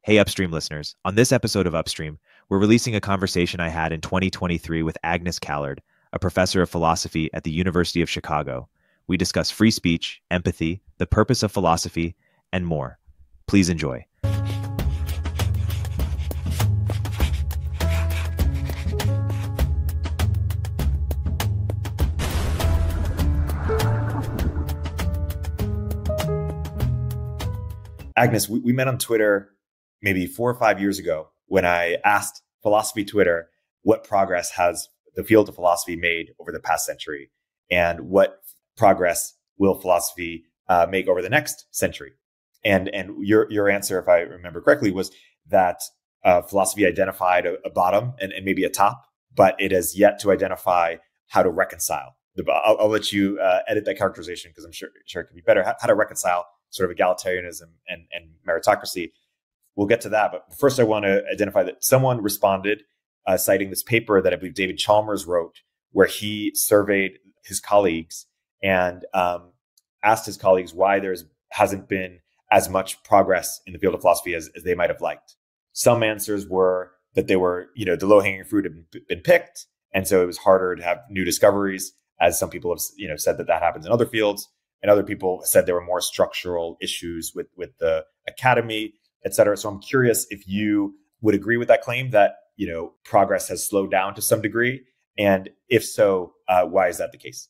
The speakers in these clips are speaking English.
Hey, Upstream listeners. On this episode of Upstream, we're releasing a conversation I had in 2023 with Agnes Callard, a professor of philosophy at the University of Chicago. We discuss free speech, empathy, the purpose of philosophy, and more. Please enjoy. Agnes, we met on Twitter maybe 4 or 5 years ago when I asked Philosophy Twitter what progress has the field of philosophy made over the past century and what progress will philosophy make over the next century. And your answer, if I remember correctly, was that philosophy identified a bottom and maybe a top, but it has yet to identify how to reconcile. I'll let you edit that characterization because I'm sure it could be better. How to reconcile sort of egalitarianism and meritocracy. We'll get to that. But first, I want to identify that someone responded citing this paper that I believe David Chalmers wrote, where he surveyed his colleagues and asked his colleagues why there hasn't been as much progress in the field of philosophy as they might have liked. Some answers were that they were, the low-hanging fruit had been picked, and so it was harder to have new discoveries, as some people have, said that happens in other fields. And other people said there were more structural issues with the academy, et cetera. So I'm curious if you would agree with that claim that, progress has slowed down to some degree. And if so, why is that the case?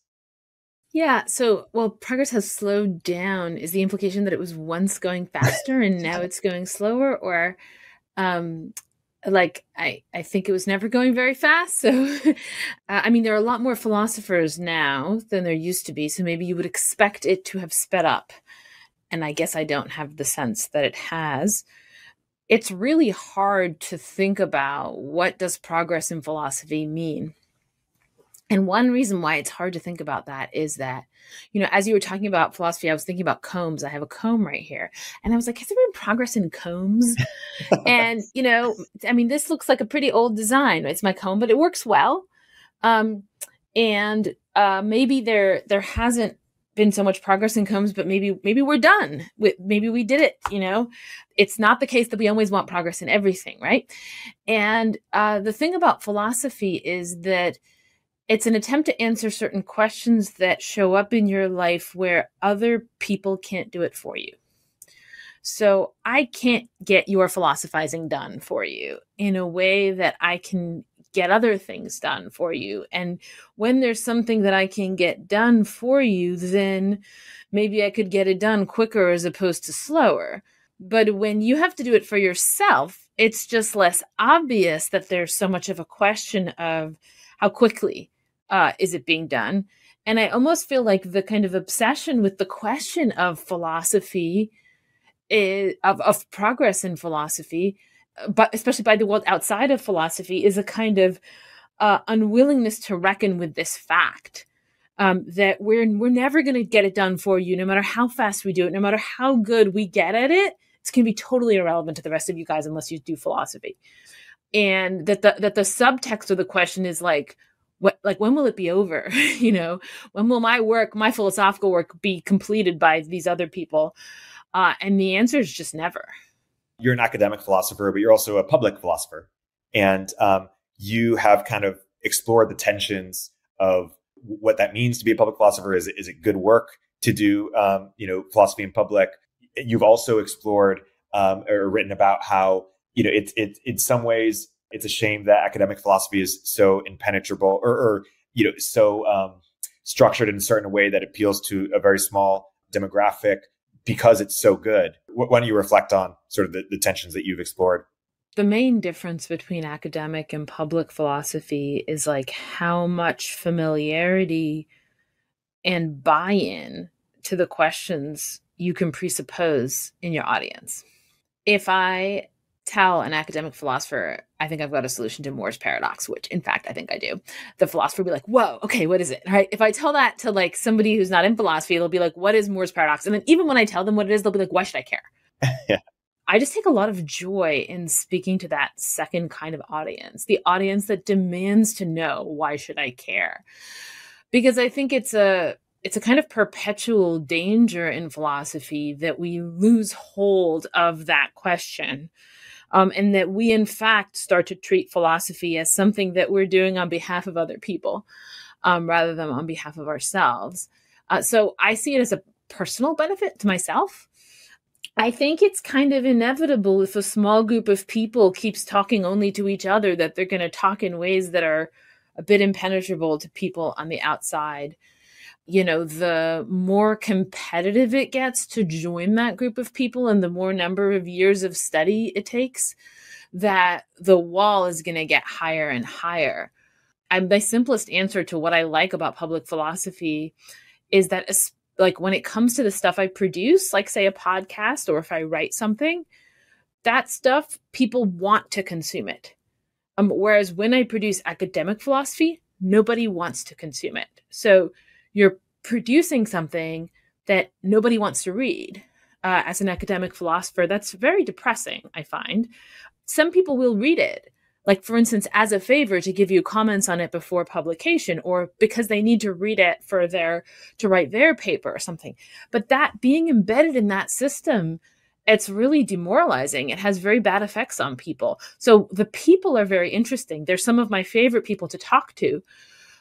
Yeah. So, progress has slowed down. Is the implication that it was once going faster and now it's going slower? Or I think it was never going very fast. So, there are a lot more philosophers now than there used to be. So maybe you would expect it to have sped up. And I guess I don't have the sense that it has. It's really hard to think about what does progress in philosophy mean. And one reason why it's hard to think about that is that, as you were talking about philosophy, I was thinking about combs. I have a comb right here. And I was like, has there been progress in combs? And, this looks like a pretty old design. It's my comb, but it works well. Maybe there hasn't been so much progress in combs, but maybe we're done. Maybe we did it, It's not the case that we always want progress in everything, right? And the thing about philosophy is that it's an attempt to answer certain questions that show up in your life where other people can't do it for you. So I can't get your philosophizing done for you in a way that I can get other things done for you. And when there's something that I can get done for you, then maybe I could get it done quicker as opposed to slower. But when you have to do it for yourself, it's just less obvious that there's so much of a question of how quickly is it being done? And I almost feel like the kind of obsession with the question of philosophy, of progress in philosophy, but especially by the world outside of philosophy, is a kind of unwillingness to reckon with this fact that we're never going to get it done for you, no matter how fast we do it, no matter how good we get at it. It's going to be totally irrelevant to the rest of you guys unless you do philosophy. And that the subtext of the question is when will it be over? When will my philosophical work be completed by these other people? And the answer is just never. You're an academic philosopher, but you're also a public philosopher. And you have kind of explored the tensions of what that means to be a public philosopher. Is it good work to do, philosophy in public? You've also explored or written about how, it's in some ways, it's a shame that academic philosophy is so impenetrable or so structured in a certain way that appeals to a very small demographic because it's so good. Why don't you reflect on sort of the tensions that you've explored? The main difference between academic and public philosophy is how much familiarity and buy-in to the questions you can presuppose in your audience. If I tell an academic philosopher, I think I've got a solution to Moore's paradox, which in fact, I think I do, the philosopher will be like, whoa, okay, what is it? Right? If I tell that to somebody who's not in philosophy, they'll be like, what is Moore's paradox? And then even when I tell them what it is, they'll be like, why should I care? Yeah. I just take a lot of joy in speaking to that second kind of audience, the audience that demands to know, why should I care? Because I think it's a kind of perpetual danger in philosophy that we lose hold of that question and that we, in fact, start to treat philosophy as something that we're doing on behalf of other people rather than on behalf of ourselves. So I see it as a personal benefit to myself. I think it's kind of inevitable if a small group of people keeps talking only to each other that they're going to talk in ways that are a bit impenetrable to people on the outside. The more competitive it gets to join that group of people and the more number of years of study it takes, that the wall is going to get higher and higher. My simplest answer to what I like about public philosophy is that like when it comes to the stuff I produce, like say a podcast or if I write something, that stuff, people want to consume it. Whereas when I produce academic philosophy, nobody wants to consume it. So you're producing something that nobody wants to read. As an academic philosopher, that's very depressing, I find. Some people will read it, like, for instance, as a favor to give you comments on it before publication, or because they need to read it to write their paper or something. But that being embedded in that system, it's really demoralizing. It has very bad effects on people. So the people are very interesting. They're some of my favorite people to talk to.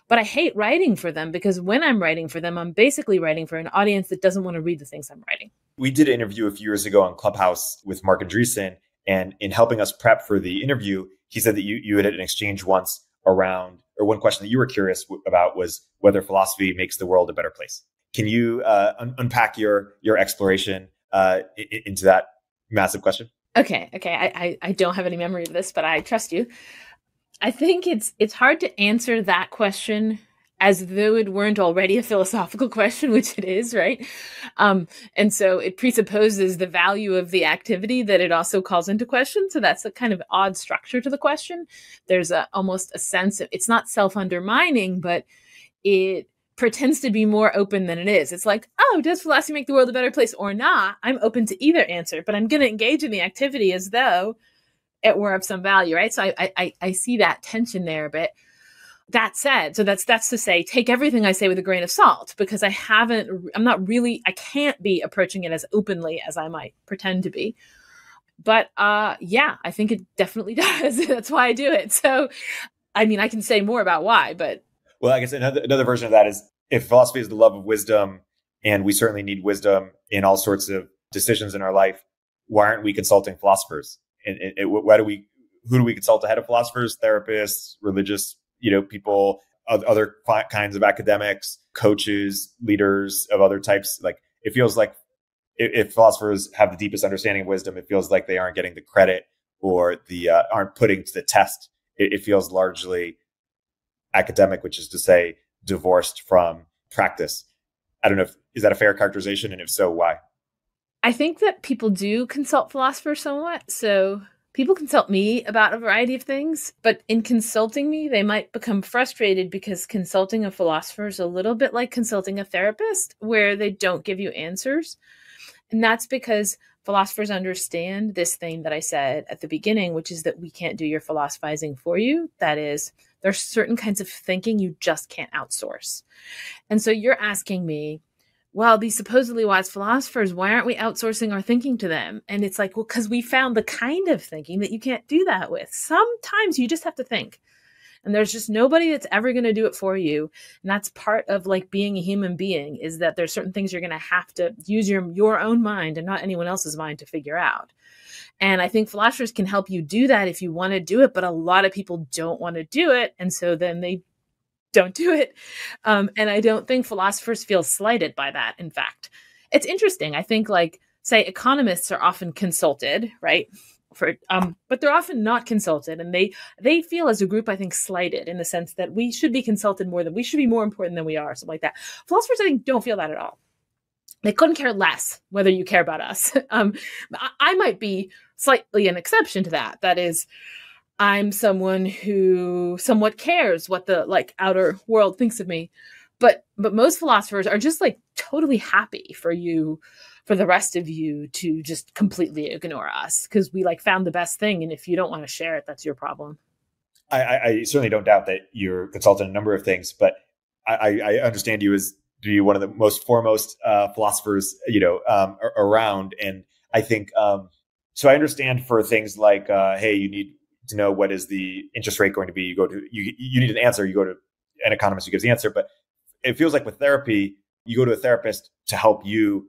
But I hate writing for them because when I'm writing for them, I'm basically writing for an audience that doesn't want to read the things I'm writing. We did an interview a few years ago on Clubhouse with Mark Andreessen, and in helping us prep for the interview, he said that you had an exchange once around, or one question that you were curious about was whether philosophy makes the world a better place. Can you unpack your exploration into that massive question? Okay. I don't have any memory of this, but I trust you. I think it's hard to answer that question as though it weren't already a philosophical question, which it is, right? And so it presupposes the value of the activity that it also calls into question. So that's a kind of odd structure to the question. There's almost a sense of, it's not self-undermining, but it pretends to be more open than it is. It's like, oh, does philosophy make the world a better place or not? I'm open to either answer, but I'm going to engage in the activity as though it were of some value, right? So I see that tension there a bit. That said, so that's to say, take everything I say with a grain of salt, because I can't be approaching it as openly as I might pretend to be. But yeah, I think it definitely does. That's why I do it. So, I mean, I can say more about why, but. Well, I guess another version of that is, if philosophy is the love of wisdom, and we certainly need wisdom in all sorts of decisions in our life, why aren't we consulting philosophers? And who do we consult ahead of philosophers? Therapists, religious, people, other kinds of academics, coaches, leaders of other types. Like, it feels like if philosophers have the deepest understanding of wisdom, it feels like they aren't getting the credit or aren't putting to the test. It feels largely academic, which is to say, divorced from practice. I don't know is that a fair characterization? And if so, why? I think that people do consult philosophers somewhat. So people consult me about a variety of things, but in consulting me, they might become frustrated because consulting a philosopher is a little bit like consulting a therapist, where they don't give you answers. And that's because philosophers understand this thing that I said at the beginning, which is that we can't do your philosophizing for you. That is, there's certain kinds of thinking you just can't outsource. And so you're asking me, well, these supposedly wise philosophers, why aren't we outsourcing our thinking to them? And it's like, well, because we found the kind of thinking that you can't do that with. Sometimes you just have to think. And there's just nobody that's ever going to do it for you. And that's part of like being a human being, is that there's certain things you're going to have to use your own mind and not anyone else's mind to figure out. And I think philosophers can help you do that if you want to do it, but a lot of people don't want to do it. And so then they don't do it. And I don't think philosophers feel slighted by that. In fact, it's interesting. I think, like, say, economists are often consulted, right? But they're often not consulted. And they feel as a group, I think, slighted in the sense that we should be consulted more, than we should be more important than we are, something like that. Philosophers, I think, don't feel that at all. They couldn't care less whether you care about us. I might be slightly an exception to that. That is, I'm someone who somewhat cares what the outer world thinks of me. But most philosophers are just like totally happy for the rest of you to just completely ignore us, because we found the best thing. And if you don't want to share it, that's your problem. I certainly don't doubt that you're consulting a number of things, but I understand you as to be one of the most foremost philosophers, around. And I think So I understand for things like, hey, you need to know what is the interest rate going to be. You need an answer. You go to an economist who gives the answer. But it feels like with therapy, you go to a therapist to help you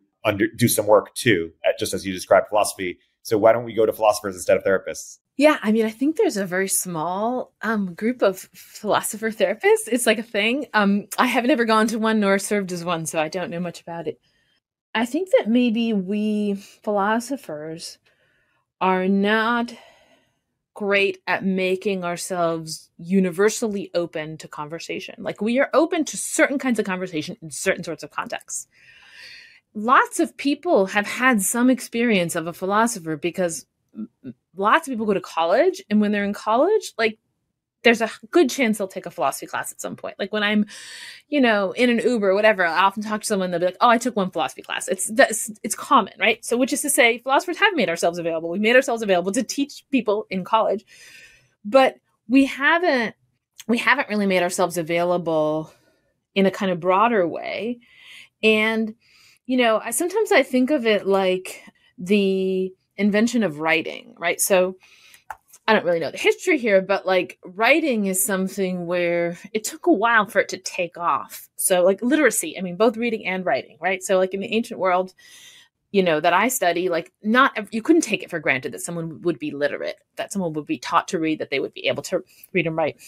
do some work too, just as you described philosophy. So why don't we go to philosophers instead of therapists? Yeah, I mean, I think there's a very small group of philosopher therapists. It's like a thing. I have never gone to one nor served as one, so I don't know much about it. I think that maybe we philosophers are not great at making ourselves universally open to conversation. Like, we are open to certain kinds of conversation in certain sorts of contexts. Lots of people have had some experience of a philosopher because lots of people go to college, and when they're in college, like, there's a good chance they'll take a philosophy class at some point. Like, when I'm, in an Uber or whatever, I often talk to someone, they'll be like, oh, I took one philosophy class. It's common, right? So, which is to say, philosophers have made ourselves available. We've made ourselves available to teach people in college, but we haven't really made ourselves available in a kind of broader way. And, sometimes I think of it like the invention of writing, right? So I don't really know the history here, but like, writing is something where it took a while for it to take off. So like literacy, I mean, both reading and writing, right? So like in the ancient world, that I study, like, you couldn't take it for granted that someone would be literate, that someone would be taught to read, that they would be able to read and write.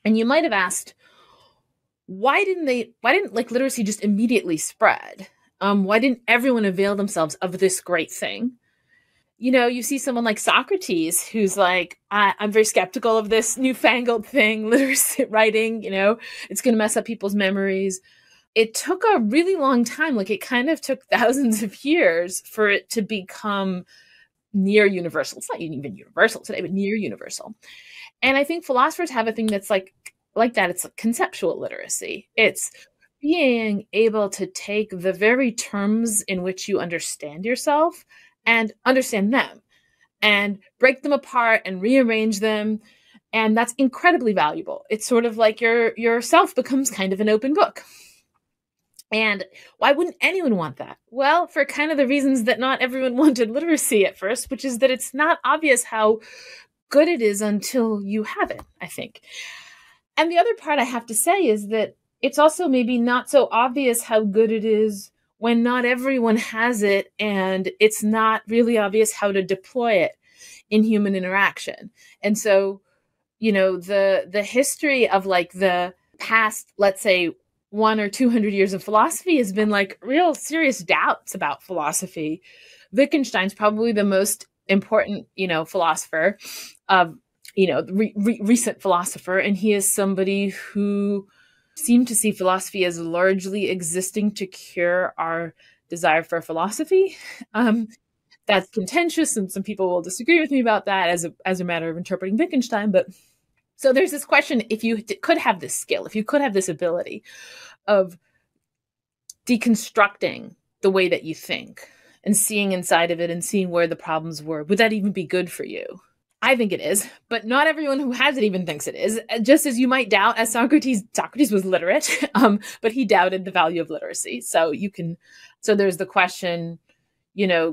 And you might have asked, why didn't like literacy just immediately spread? Why didn't everyone avail themselves of this great thing? You see someone like Socrates, who's like, I'm very skeptical of this newfangled thing, literacy writing, it's going to mess up people's memories. It took a really long time. Like, it kind of took thousands of years for it to become near universal. It's not even universal today, but near universal. And I think philosophers have a thing that's like that. It's like conceptual literacy. It's being able to take the very terms in which you understand yourself and understand them and break them apart and rearrange them. And that's incredibly valuable. It's sort of like your self becomes kind of an open book. And why wouldn't anyone want that? Well, for kind of the reasons that not everyone wanted literacy at first, which is that it's not obvious how good it is until you have it, I think. And the other part I have to say is that it's also maybe not so obvious how good it is when not everyone has it, and it's not really obvious how to deploy it in human interaction. And so, the history of like the past, let's say 100 or 200 years of philosophy has been like real serious doubts about philosophy. Wittgenstein's probably the most important, philosopher of, recent philosopher. And he is somebody who seem to see philosophy as largely existing to cure our desire for philosophy. That's contentious, and some people will disagree with me about that as a matter of interpreting Wittgenstein. But so there's this question: if you could have this skill, if you could have this ability of deconstructing the way that you think and seeing inside of it and seeing where the problems were, would that even be good for you? I think it is, but not everyone who has it even thinks it is. Just as you might doubt, as Socrates was literate, but he doubted the value of literacy. So there's the question,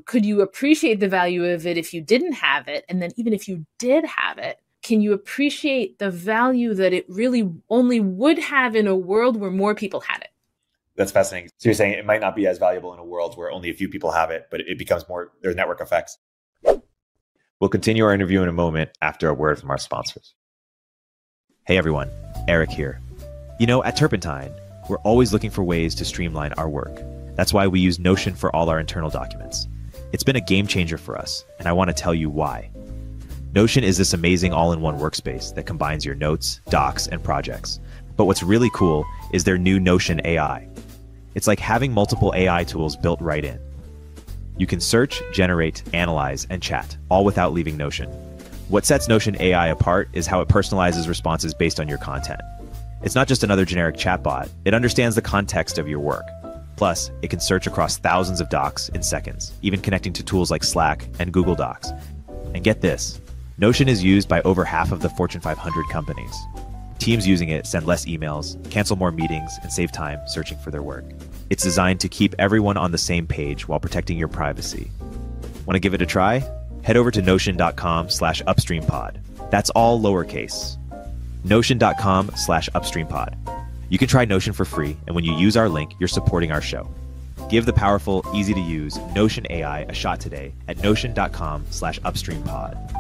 could you appreciate the value of it if you didn't have it? And then even if you did have it, can you appreciate the value that it really only would have in a world where more people had it? That's fascinating. So you're saying it might not be as valuable in a world where only a few people have it, but it becomes more, there's network effects. We'll continue our interview in a moment after a word from our sponsors. Hey everyone, Eric here. At Turpentine, we're always looking for ways to streamline our work. That's why we use Notion for all our internal documents. It's been a game changer for us, and I want to tell you why. Notion is this amazing all-in-one workspace that combines your notes, docs, and projects. But what's really cool is their new Notion AI. It's like having multiple AI tools built right in. You can search, generate, analyze, and chat, all without leaving Notion. What sets Notion AI apart is how it personalizes responses based on your content. It's not just another generic chatbot, it understands the context of your work. Plus, it can search across thousands of docs in seconds, even connecting to tools like Slack and Google Docs. And get this, Notion is used by over half of the Fortune 500 companies. Teams using it send less emails, cancel more meetings, and save time searching for their work. It's designed to keep everyone on the same page while protecting your privacy. Want to give it a try? Head over to notion.com/upstreampod. That's all lowercase. Notion.com/upstreampod. You can try Notion for free, and when you use our link, you're supporting our show. Give the powerful, easy-to-use Notion AI a shot today at notion.com/upstreampod.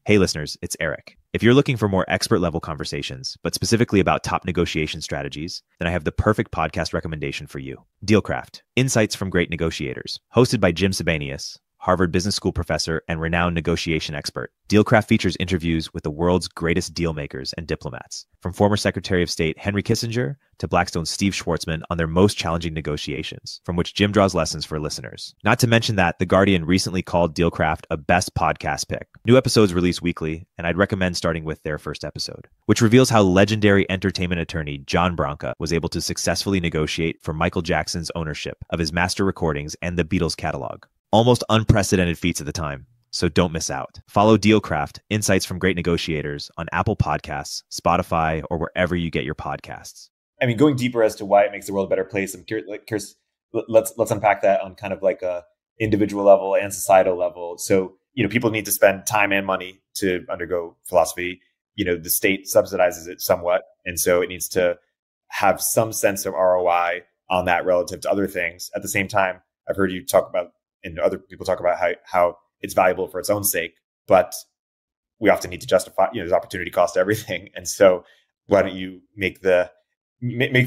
Hey listeners, it's Eric. If you're looking for more expert-level conversations, but specifically about top negotiation strategies, then I have the perfect podcast recommendation for you. Dealcraft: Insights from Great Negotiators. Hosted by Jim Sebanius, Harvard Business School professor and renowned negotiation expert. Dealcraft features interviews with the world's greatest deal makers and diplomats, from former Secretary of State Henry Kissinger to Blackstone's Steve Schwarzman on their most challenging negotiations, from which Jim draws lessons for listeners. Not to mention that The Guardian recently called Dealcraft a best podcast pick. New episodes release weekly, and I'd recommend starting with their first episode, which reveals how legendary entertainment attorney John Branca was able to successfully negotiate for Michael Jackson's ownership of his master recordings and the Beatles catalog. Almost unprecedented feats at the time, so don't miss out. Follow Dealcraft: Insights from Great Negotiators on Apple Podcasts, Spotify, or wherever you get your podcasts. I mean, going deeper as to why it makes the world a better place, I'm curious. Let's unpack that on kind of like a individual level and societal level. So, people need to spend time and money to undergo philosophy. The state subsidizes it somewhat, and so it needs to have some sense of ROI on that relative to other things. At the same time, I've heard you talk about, and other people talk about how it's valuable for its own sake, but we often need to justify, there's opportunity cost to everything. And so why don't you make the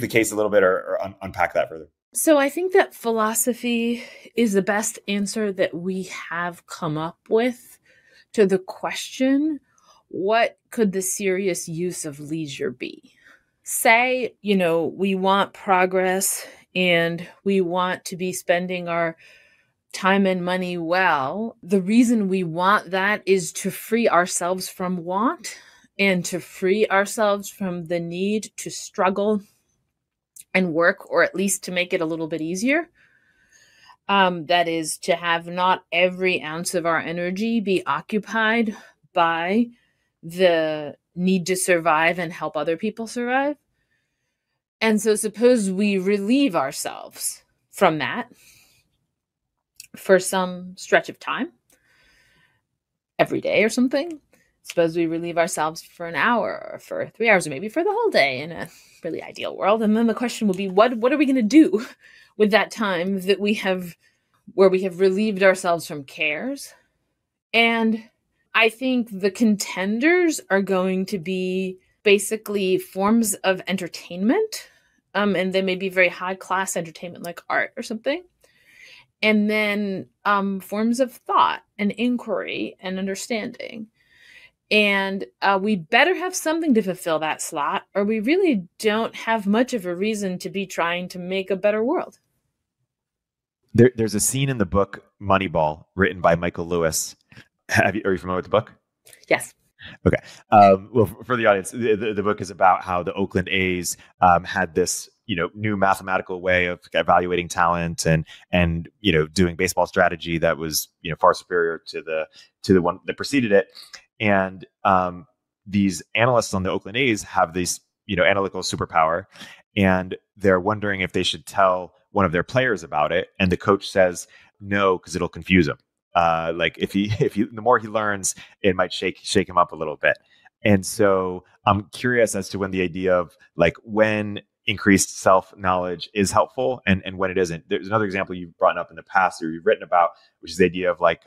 case a little bit or unpack that further? So I think that philosophy is the best answer that we have come up with to the question, what could the serious use of leisure be? Say, we want progress and we want to be spending our time and money well. The reason we want that is to free ourselves from want and to free ourselves from the need to struggle and work, or at least to make it a little bit easier. That is to have not every ounce of our energy be occupied by the need to survive and help other people survive. And so suppose we relieve ourselves from that for some stretch of time, every day or something. Suppose we relieve ourselves for an hour or for 3 hours or maybe for the whole day in a really ideal world. And then the question will be, what are we going to do with that time that where we have relieved ourselves from cares? And I think the contenders are going to be basically forms of entertainment. And they may be very high class entertainment like art or something. And then forms of thought and inquiry and understanding. And we better have something to fulfill that slot, or we really don't have much of a reason to be trying to make a better world. There's a scene in the book Moneyball written by Michael Lewis. Are you familiar with the book? Yes. Okay. Well, for the audience, the book is about how the Oakland A's had this new mathematical way of evaluating talent and doing baseball strategy that was far superior to the one that preceded it. And these analysts on the Oakland A's have this analytical superpower, and they're wondering if they should tell one of their players about it. And the coach says no, because it'll confuse him. Like if he the more he learns, it might shake him up a little bit. And so I'm curious as to when the idea of like when increased self-knowledge is helpful and when it isn't. There's another example you've brought up in the past or you've written about, which is the idea of like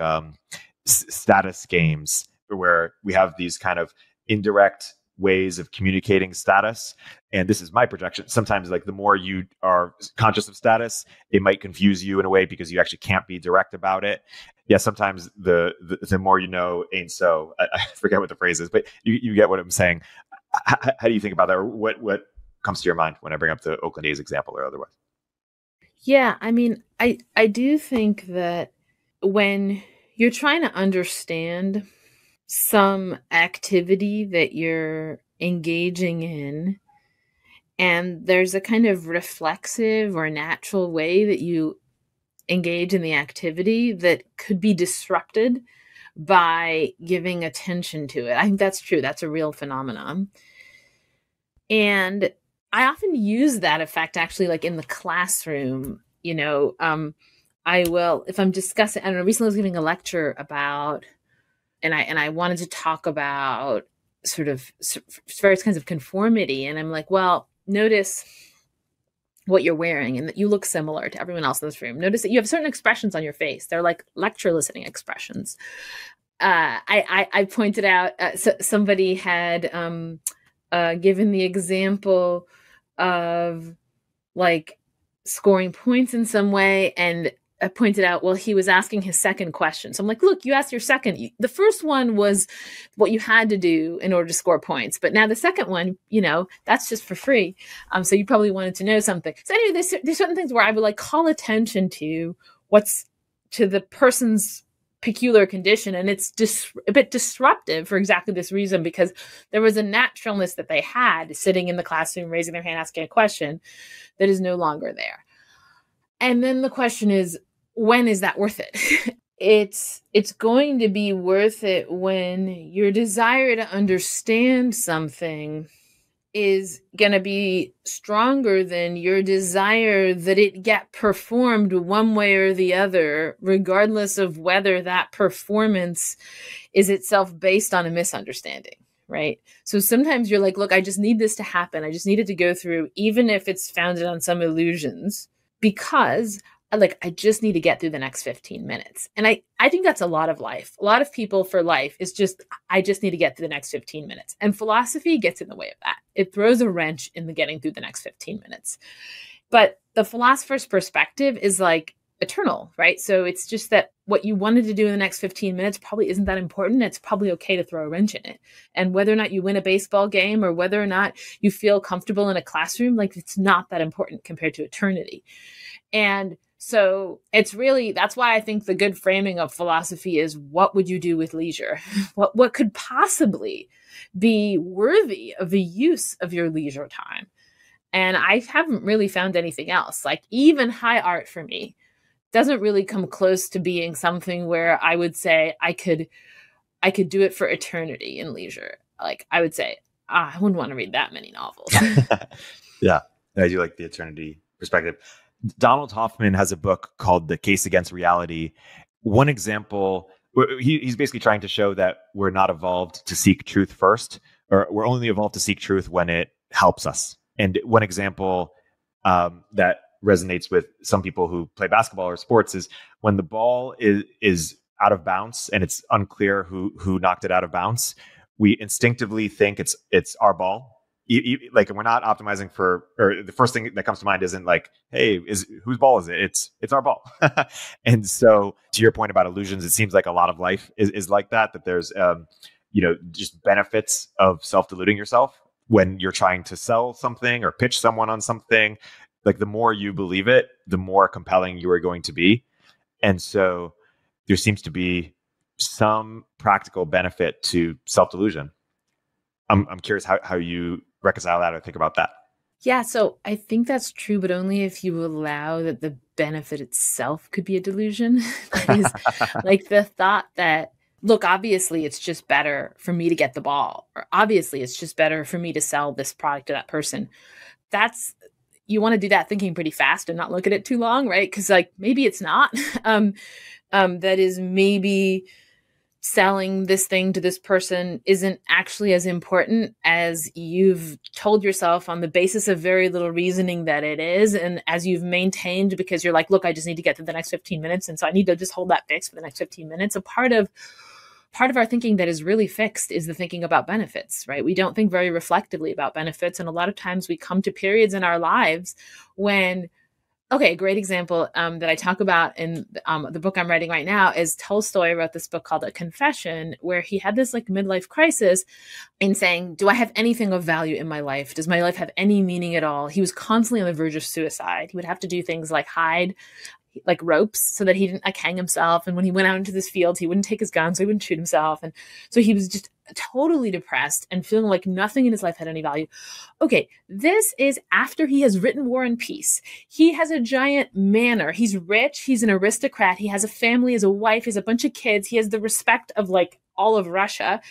status games, where we have these kind of indirect ways of communicating status. And this is my projection. Sometimes like the more you are conscious of status, it might confuse you in a way because you actually can't be direct about it. Yeah, sometimes the more you know ain't so. I forget what the phrase is, but you get what I'm saying. How do you think about that? Or what comes to your mind when I bring up the Oakland A's example or otherwise? Yeah, I mean, I do think that when you're trying to understand some activity that you're engaging in, and there's a kind of reflexive or natural way that you engage in the activity that could be disrupted by giving attention to it. I think that's true. That's a real phenomenon. And I often use that effect actually like in the classroom. I will, if I'm discussing, I don't know, recently I was giving a lecture about, and I wanted to talk about sort of various kinds of conformity. And I'm like, well, notice what you're wearing and that you look similar to everyone else in this room. Notice that you have certain expressions on your face. They're like lecture listening expressions. I pointed out, somebody had given the example of like scoring points in some way, and I pointed out, well, he was asking his second question. So I'm like, look, you asked your second. The first one was what you had to do in order to score points. But now the second one, that's just for free. So you probably wanted to know something. So anyway, there's certain things where I would like call attention to what's to the person's peculiar condition. And it's a bit disruptive for exactly this reason, because there was a naturalness that they had sitting in the classroom, raising their hand, asking a question that is no longer there. And then the question is, when is that worth it? It's going to be worth it when your desire to understand something is going to be stronger than your desire that it get performed one way or the other, regardless of whether that performance is itself based on a misunderstanding, right? So sometimes you're like, look, I just need this to happen. I just need it to go through, even if it's founded on some illusions, because I just need to get through the next 15 minutes. And I think that's a lot of life. A lot of people for life is just, I just need to get through the next 15 minutes. And philosophy gets in the way of that. It throws a wrench in the getting through the next 15 minutes. But the philosopher's perspective is like eternal, right? So it's just that what you wanted to do in the next 15 minutes probably isn't that important. It's probably okay to throw a wrench in it. And whether or not you win a baseball game or whether or not you feel comfortable in a classroom, like it's not that important compared to eternity. And so it's really, that's why I think the good framing of philosophy is, what would you do with leisure? What could possibly be worthy of the use of your leisure time? And I haven't really found anything else. Like even high art for me doesn't really come close to being something where I would say I could do it for eternity in leisure. Like I would say, I wouldn't want to read that many novels. Yeah, I do like the eternity perspective. Donald Hoffman has a book called The Case Against Reality. One example, he's basically trying to show that we're not evolved to seek truth first, or we're only evolved to seek truth when it helps us. And one example that resonates with some people who play basketball or sports is when the ball is out of bounds and it's unclear who knocked it out of bounds, we instinctively think it's our ball. Like we're not optimizing for, or the first thing that comes to mind isn't like, hey, whose ball is it? It's our ball. And so to your point about illusions, it seems like a lot of life is like that there's, just benefits of self-deluding yourself when you're trying to sell something or pitch someone on something. Like the more you believe it, the more compelling you are going to be. And so there seems to be some practical benefit to self-delusion. I'm curious how you reconcile that or think about that. Yeah, so I think that's true, but only if you allow that the benefit itself could be a delusion. That is like the thought that, look, obviously it's just better for me to get the ball, or obviously it's just better for me to sell this product to that person. You want to do that thinking pretty fast and not look at it too long, right? Because like maybe it's not. That is, maybe selling this thing to this person isn't actually as important as you've told yourself on the basis of very little reasoning that it is. And as you've maintained, because you're like, look, I just need to get to the next 15 minutes. And so I need to just hold that fixed for the next 15 minutes. A part of our thinking that is really fixed is the thinking about benefits, right? We don't think very reflectively about benefits. And a lot of times we come to periods in our lives when, okay, a great example that I talk about in the book I'm writing right now is Tolstoy wrote this book called A Confession, where he had this like midlife crisis in saying, do I have anything of value in my life? Does my life have any meaning at all? He was constantly on the verge of suicide. He would have to do things like hide like ropes so that he didn't like hang himself. And when he went out into this field, he wouldn't take his gun, so he wouldn't shoot himself. And so he was just totally depressed and feeling like nothing in his life had any value. Okay, this is after he has written War and Peace. He has a giant manor. He's rich. He's an aristocrat. He has a family, he has a wife, he has a bunch of kids. He has the respect of like all of Russia.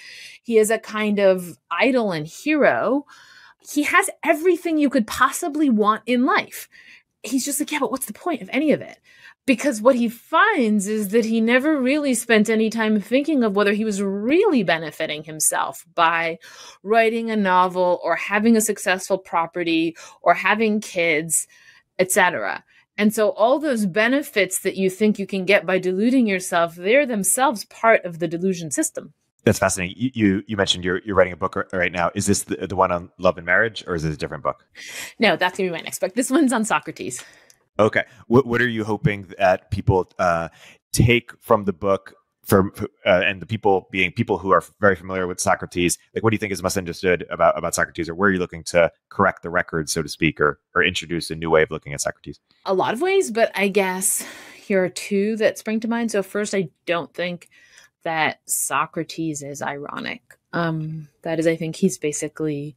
He is a kind of idol and hero. He has everything you could possibly want in life. He's just like, yeah, but what's the point of any of it? Because what he finds is that he never really spent any time thinking of whether he was really benefiting himself by writing a novel or having a successful property or having kids, etc. And so all those benefits that you think you can get by deluding yourself, they're themselves part of the delusion system. That's fascinating. You mentioned you're writing a book right now. Is this the one on love and marriage, or is it a different book? No, that's going to be my next book. This one's on Socrates. Okay. What are you hoping that people take from the book, and the people being people who are very familiar with Socrates? Like, what do you think is misunderstood about Socrates, or where are you looking to correct the record, so to speak, or introduce a new way of looking at Socrates? A lot of ways, but I guess here are two that spring to mind. So first, I don't think that Socrates is ironic. That is, I think he's basically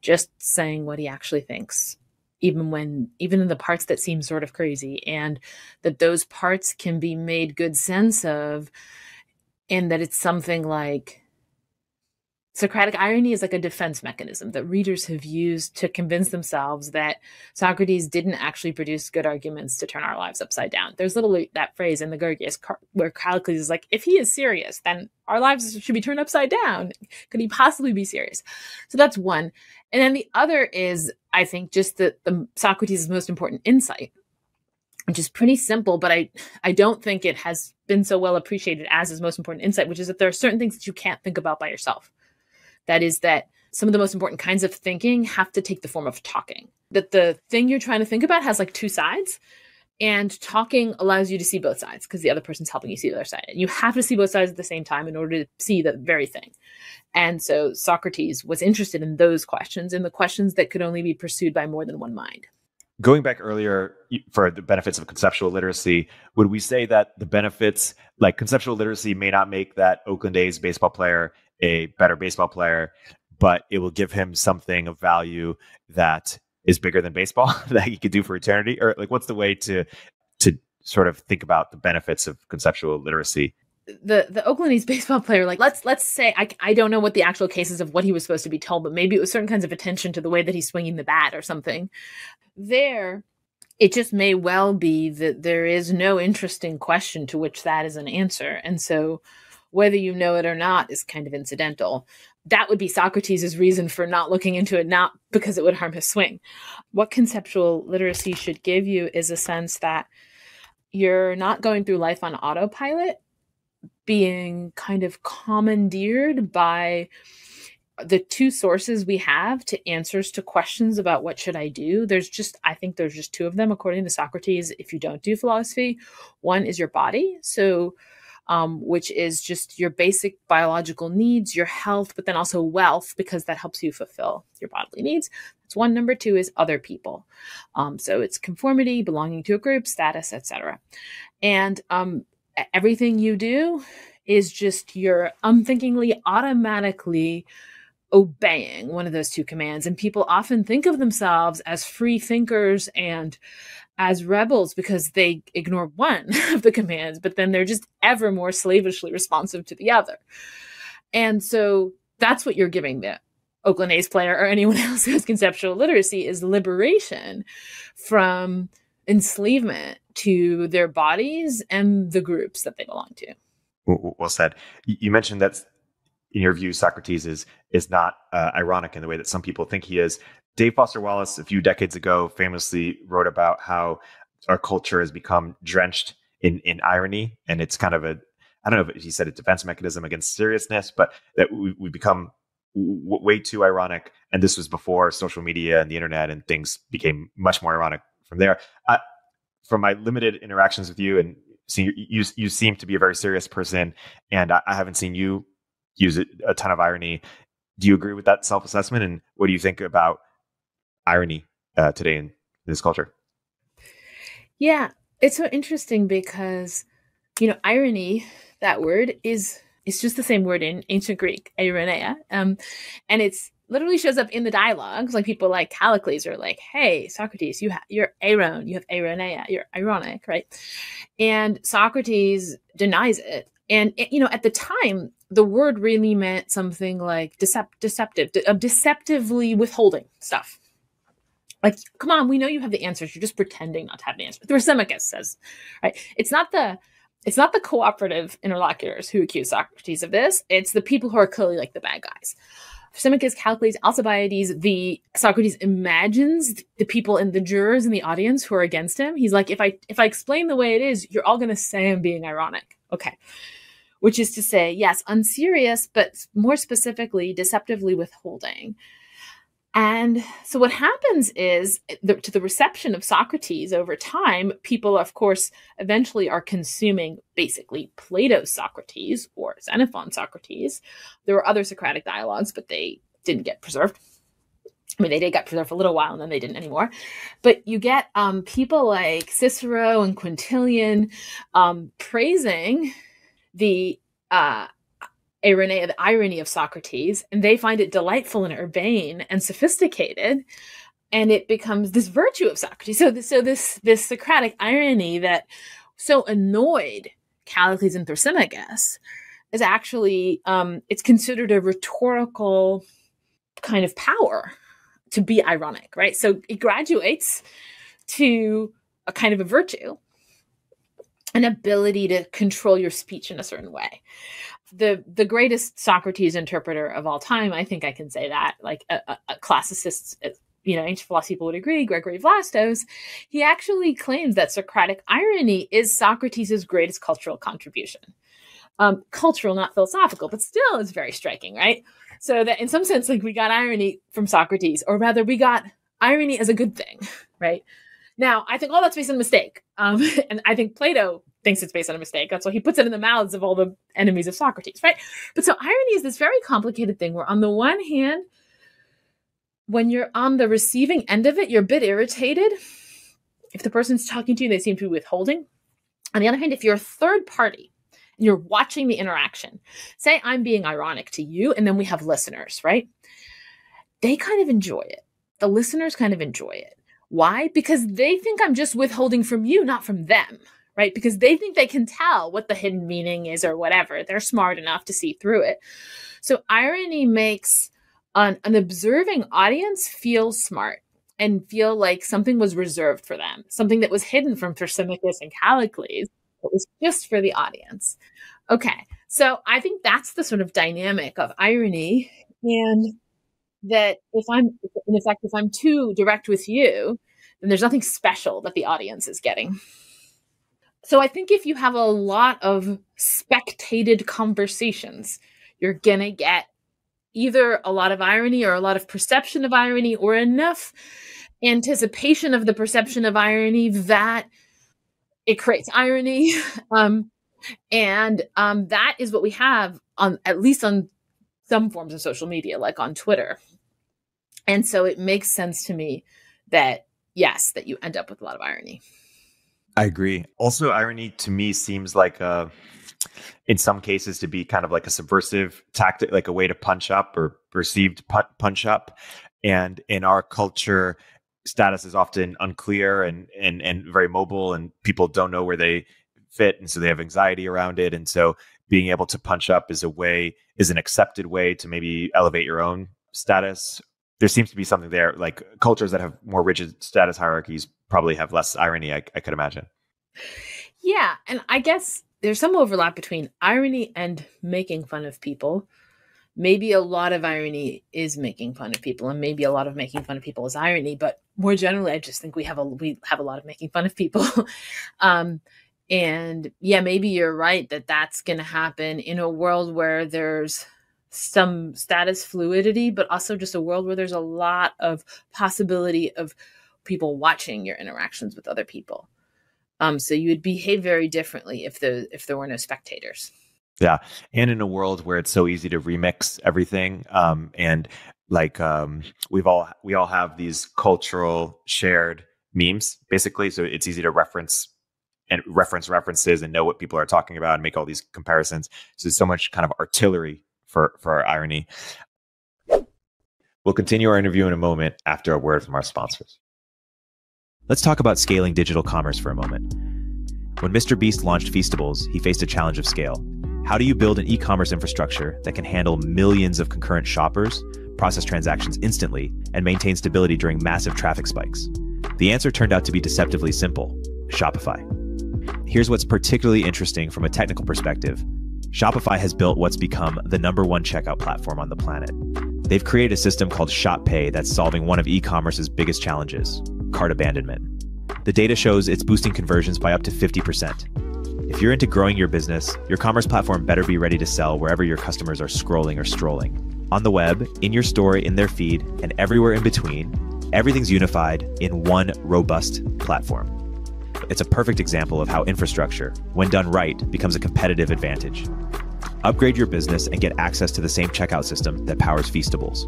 just saying what he actually thinks, even in the parts that seem sort of crazy, and that those parts can be made good sense of, and that it's something like Socratic irony is like a defense mechanism that readers have used to convince themselves that Socrates didn't actually produce good arguments to turn our lives upside down. There's literally that phrase in the Gorgias where Callard is like, if he is serious, then our lives should be turned upside down. Could he possibly be serious? So that's one. And then the other is, I think, just the Socrates' most important insight, which is pretty simple, but I don't think it has been so well appreciated as his most important insight, which is that there are certain things that you can't think about by yourself. That is that some of the most important kinds of thinking have to take the form of talking. That the thing you're trying to think about has like two sides, and talking allows you to see both sides because the other person's helping you see the other side. And you have to see both sides at the same time in order to see the very thing. And so Socrates was interested in those questions, and the questions that could only be pursued by more than one mind. Going back earlier for the benefits of conceptual literacy, would we say that the benefits, like conceptual literacy, may not make that Oakland A's baseball player a better baseball player, but it will give him something of value that is bigger than baseball that he could do for eternity? Or like, what's the way to sort of think about the benefits of conceptual literacy? The Oakland A's baseball player, like let's say I don't know what the actual cases of what he was supposed to be told, but maybe it was certain kinds of attention to the way that he's swinging the bat or something. There, it just may well be that there is no interesting question to which that is an answer, and so whether you know it or not is kind of incidental. That would be Socrates' reason for not looking into it, not because it would harm his swing. What conceptual literacy should give you is a sense that you're not going through life on autopilot, being kind of commandeered by the two sources we have to answers to questions about what should I do. I think there's just two of them, according to Socrates, if you don't do philosophy. One is your body. So which is just your basic biological needs, your health, but then also wealth, because that helps you fulfill your bodily needs. That's one. Number two is other people. So it's conformity, belonging to a group, status, etc. And everything you do is just you're unthinkingly, automatically obeying one of those two commands. And people often think of themselves as free thinkers and as rebels because they ignore one of the commands, but then they're just ever more slavishly responsive to the other. And so that's what you're giving the Oakland A's player or anyone else who has conceptual literacy, is liberation from enslavement to their bodies and the groups that they belong to. Well said. You mentioned that in your view, Socrates is not ironic in the way that some people think he is. Dave Foster Wallace, a few decades ago, famously wrote about how our culture has become drenched in irony. And it's kind of I don't know if he said a defense mechanism against seriousness, but that we become way too ironic. And this was before social media and the internet, and things became much more ironic from there. From my limited interactions with you, and seeing you seem to be a very serious person, and I haven't seen you use a ton of irony. Do you agree with that self-assessment? And what do you think about irony today in this culture? Yeah, it's so interesting because, irony, that word is just the same word in ancient Greek, ironia. And it's literally shows up in the dialogues. Like people like Callicles are like, hey, Socrates, you're aron, you have ironia, you're ironic, right? And Socrates denies it. And, at the time, the word really meant something like deceptive, deceptively withholding stuff. Like, come on, we know you have the answers. You're just pretending not to have the answers. Thrasymachus says, right? It's not the cooperative interlocutors who accuse Socrates of this. It's the people who are clearly like the bad guys. Thrasymachus, Callicles, Alcibiades, Socrates imagines the people and the jurors in the audience who are against him. He's like, if I explain the way it is, you're all going to say I'm being ironic. Okay. Which is to say, yes, unserious, but more specifically, deceptively withholding. And so what happens is, to the reception of Socrates over time, people, of course, eventually are consuming basically Plato's Socrates or Xenophon's Socrates. There were other Socratic dialogues, but they didn't get preserved. I mean, they did get preserved for a little while, and then they didn't anymore. But you get people like Cicero and Quintilian praising the irony of Socrates, and they find it delightful and urbane and sophisticated, and it becomes this virtue of Socrates. So this Socratic irony that so annoyed Callicles and Thrasymachus is actually it's considered a rhetorical kind of power to be ironic, right? So it graduates to a kind of a virtue, an ability to control your speech in a certain way. The greatest Socrates interpreter of all time, I think I can say that, like a classicist, ancient philosophy people would agree, Gregory Vlastos, he actually claims that Socratic irony is Socrates' greatest cultural contribution. Cultural, not philosophical, but still it's very striking, right? So that in some sense, like, we got irony from Socrates, or rather we got irony as a good thing, right? Now, I think all that's based on a mistake. And I think Plato thinks it's based on a mistake. That's why he puts it in the mouths of all the enemies of Socrates, right? But so irony is this very complicated thing where on the one hand, when you're on the receiving end of it, you're a bit irritated. If the person's talking to you, they seem to be withholding. On the other hand, if you're a third party and you're watching the interaction, say I'm being ironic to you, and then we have listeners, right? They kind of enjoy it. The listeners kind of enjoy it. Why? Because they think I'm just withholding from you, not from them, right? Because they think they can tell what the hidden meaning is or whatever. They're smart enough to see through it. So irony makes an observing audience feel smart and feel like something was reserved for them, something that was hidden from Thrasymachus and Callicles, but was just for the audience. Okay, so I think that's the sort of dynamic of irony, and that if I'm too direct with you, then there's nothing special that the audience is getting. So I think if you have a lot of spectated conversations, you're going to get either a lot of irony or a lot of perception of irony, or enough anticipation of the perception of irony that it creates irony. And that is what we have on, at least on some forms of social media, like on Twitter. And so it makes sense to me that, yes, that you end up with a lot of irony. I agree. Also, irony to me seems like in some cases to be kind of like a subversive tactic, like a way to punch up or perceived punch up. And in our culture, status is often unclear and very mobile, and people don't know where they fit. And so they have anxiety around it. And so being able to punch up is an accepted way to maybe elevate your own status. There seems to be something there, like cultures that have more rigid status hierarchies probably have less irony, I could imagine. Yeah. And I guess there's some overlap between irony and making fun of people. Maybe a lot of irony is making fun of people, and maybe a lot of making fun of people is irony. But more generally, I just think we have a lot of making fun of people. And yeah, maybe you're right that that's going to happen in a world where there's some status fluidity, but also just a world where there's a lot of possibility of people watching your interactions with other people. So you would behave very differently if there were no spectators. Yeah. And in a world where it's so easy to remix everything. And like, we all have these cultural shared memes, basically. So it's easy to references and know what people are talking about and make all these comparisons. So there's so much kind of artillery for our irony. We'll continue our interview in a moment after a word from our sponsors. Let's talk about scaling digital commerce for a moment. When Mr. Beast launched Feastables, he faced a challenge of scale. How do you build an e-commerce infrastructure that can handle millions of concurrent shoppers, process transactions instantly, and maintain stability during massive traffic spikes? The answer turned out to be deceptively simple: Shopify. Here's what's particularly interesting from a technical perspective. Shopify has built what's become the #1 checkout platform on the planet. They've created a system called Shop Pay that's solving one of e-commerce's biggest challenges: cart abandonment. The data shows it's boosting conversions by up to 50%. If you're into growing your business, your commerce platform better be ready to sell wherever your customers are scrolling or strolling. On the web, in your store, in their feed, and everywhere in between, everything's unified in one robust platform. It's a perfect example of how infrastructure, when done right, becomes a competitive advantage. Upgrade your business and get access to the same checkout system that powers Feastables.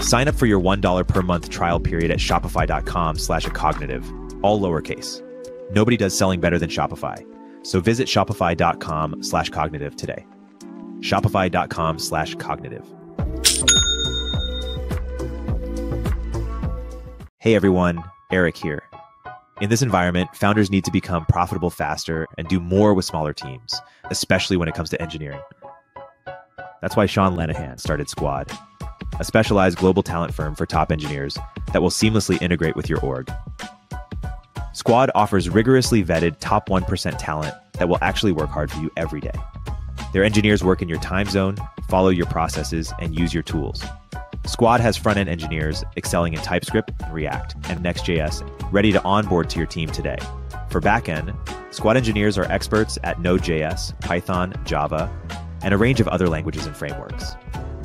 Sign up for your $1 per month trial period at shopify.com/acognitive, all lowercase. Nobody does selling better than Shopify. So visit shopify.com/cognitive today. Shopify.com/cognitive. Hey everyone, Eric here. In this environment, founders need to become profitable faster and do more with smaller teams, especially when it comes to engineering. That's why Sean Lanahan started Squad, a specialized global talent firm for top engineers that will seamlessly integrate with your org. Squad offers rigorously vetted top 1% talent that will actually work hard for you every day. Their engineers work in your time zone, follow your processes, and use your tools. Squad has front-end engineers excelling in TypeScript, React, and Next.js, ready to onboard to your team today. For backend, Squad engineers are experts at Node.js, Python, Java, and a range of other languages and frameworks.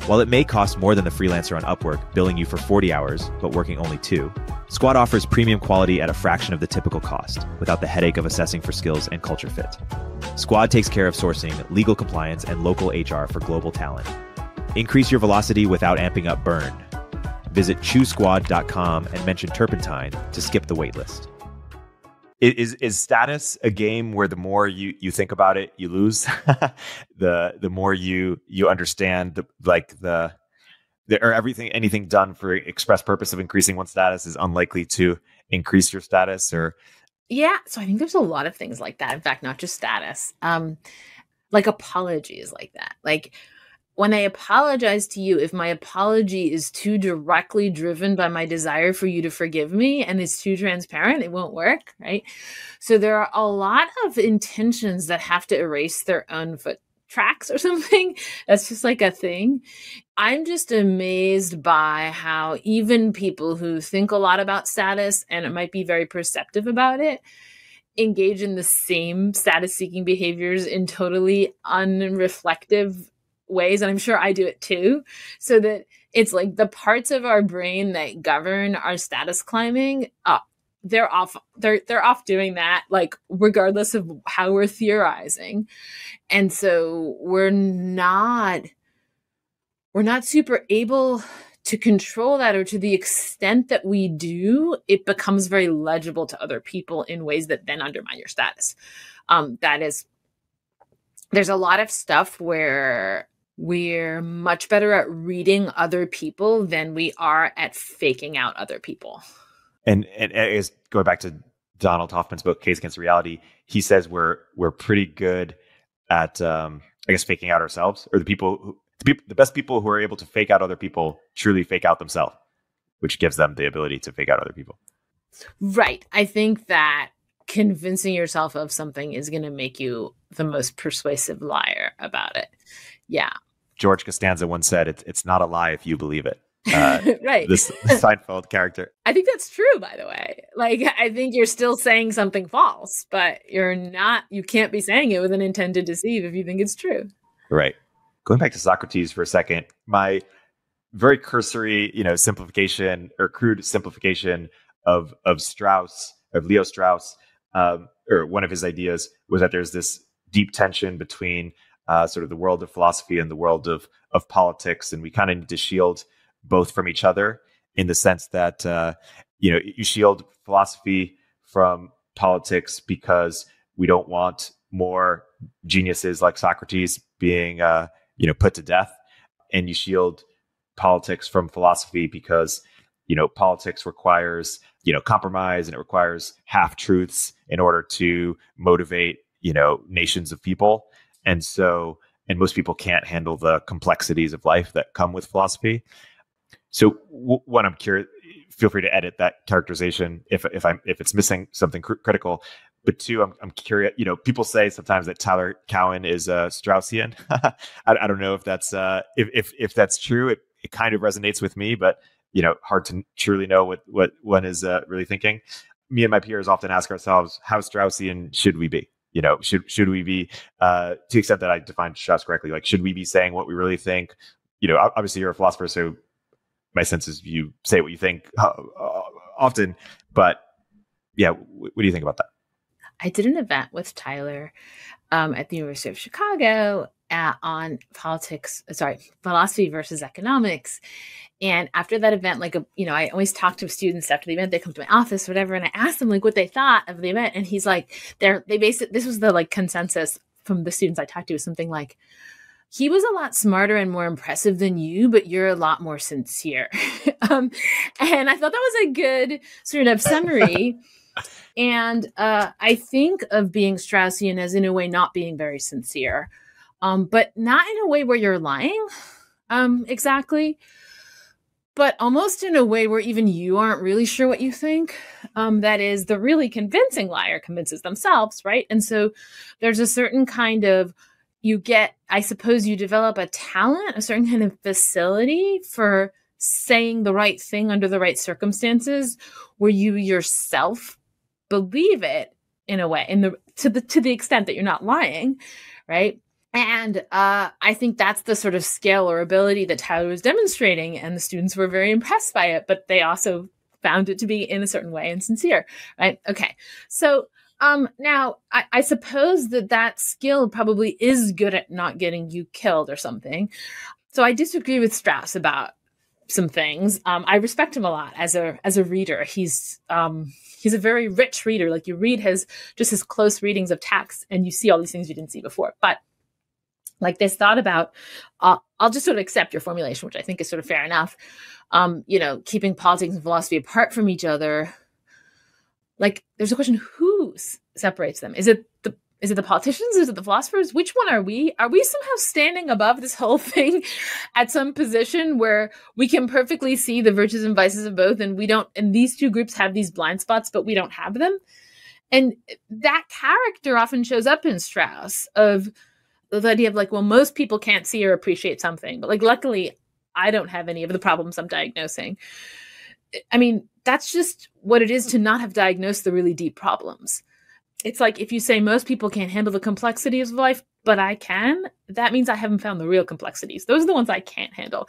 While it may cost more than the freelancer on Upwork, billing you for 40 hours, but working only 2, Squad offers premium quality at a fraction of the typical cost, without the headache of assessing for skills and culture fit. Squad takes care of sourcing, legal compliance, and local HR for global talent. Increase your velocity without amping up burn. Visit choosesquad.com and mention Turpentine to skip the waitlist. Is status a game where the more you think about it, you lose? the more you understand anything done for express purpose of increasing one's status is unlikely to increase your status, or yeah. So I think there's a lot of things like that. In fact, not just status. Like apologies like that. Like when I apologize to you, if my apology is too directly driven by my desire for you to forgive me and it's too transparent, it won't work, right? So there are a lot of intentions that have to erase their own foot tracks or something. That's just like a thing. I'm just amazed by how even people who think a lot about status and it might be very perceptive about it engage in the same status-seeking behaviors in totally unreflective ways, and I'm sure I do it too, so that it's like the parts of our brain that govern our status climbing, they're off doing that, like regardless of how we're theorizing. And so we're not super able to control that, or to the extent that we do, it becomes very legible to other people in ways that then undermine your status. There's a lot of stuff where we're much better at reading other people than we are at faking out other people. And is going back to Donald Hoffman's book, Case Against Reality, he says we're pretty good at, faking out ourselves, or the best people who are able to fake out other people truly fake out themselves, which gives them the ability to fake out other people. Right. I think that convincing yourself of something is going to make you the most persuasive liar about it. Yeah. George Costanza once said, "It's not a lie if you believe it." Right. This Seinfeld character. I think that's true, by the way. Like, I think you're still saying something false, but you can't be saying it with an intent to deceive if you think it's true. Right. Going back to Socrates for a second, my very cursory, simplification or crude simplification of Leo Strauss, or one of his ideas was that there's this deep tension between sort of the world of philosophy and the world of politics, and we kind of need to shield both from each other, in the sense that you shield philosophy from politics because we don't want more geniuses like Socrates being put to death, and you shield politics from philosophy because politics requires compromise, and it requires half truths in order to motivate nations of people. And so and most people can't handle the complexities of life that come with philosophy. So one, I'm curious, feel free to edit that characterization if it's missing something critical. But two, I'm curious, people say sometimes that Tyler Cowen is Straussian. I don't know if that's if that's true. It kind of resonates with me, but hard to truly know what one is really thinking. Me and my peers often ask ourselves, how Straussian should we be? Should we be, to the extent that I defined Strauss correctly, like, should we be saying what we really think? Obviously you're a philosopher, so my sense is you say what you think often, but yeah, what do you think about that? I did an event with Tyler at the University of Chicago on philosophy versus economics. And after that event, I always talk to students after the event. They come to my office, whatever, and I asked them what they thought of the event. And he's like, this was the consensus from the students I talked to, was something like, he was a lot smarter and more impressive than you, but you're a lot more sincere. And I thought that was a good sort of summary. And I think of being Straussian as, in a way, not being very sincere, but not in a way where you're lying exactly, but almost in a way where even you aren't really sure what you think. That is, the really convincing liar convinces themselves, right? And so there's a certain kind of, I suppose you develop a talent, a certain kind of facility for saying the right thing under the right circumstances, where you yourself believe it in a way, to the extent that you're not lying, right? And I think that's the sort of skill or ability that Tyler was demonstrating, and the students were very impressed by it, but they also found it to be in a certain way insincere, right? Okay, so now I suppose that skill probably is good at not getting you killed or something. So I disagree with Strauss about some things. I respect him a lot as a reader. He's a very rich reader. Like, you read his close readings of texts and you see all these things you didn't see before. But like this thought about, I'll just sort of accept your formulation, which I think is sort of fair enough. Keeping politics and philosophy apart from each other. Like, there's a question, who separates them? Is it the politicians? Is it the philosophers? Which one are we? Are we somehow standing above this whole thing at some position where we can perfectly see the virtues and vices of both, and we don't, and these two groups have these blind spots, but we don't have them? And that character often shows up in Strauss, of the idea of most people can't see or appreciate something, but luckily I don't have any of the problems I'm diagnosing. I mean, that's just what it is to not have diagnosed the really deep problems. It's like, if you say most people can't handle the complexities of life, but I can, that means I haven't found the real complexities. Those are the ones I can't handle.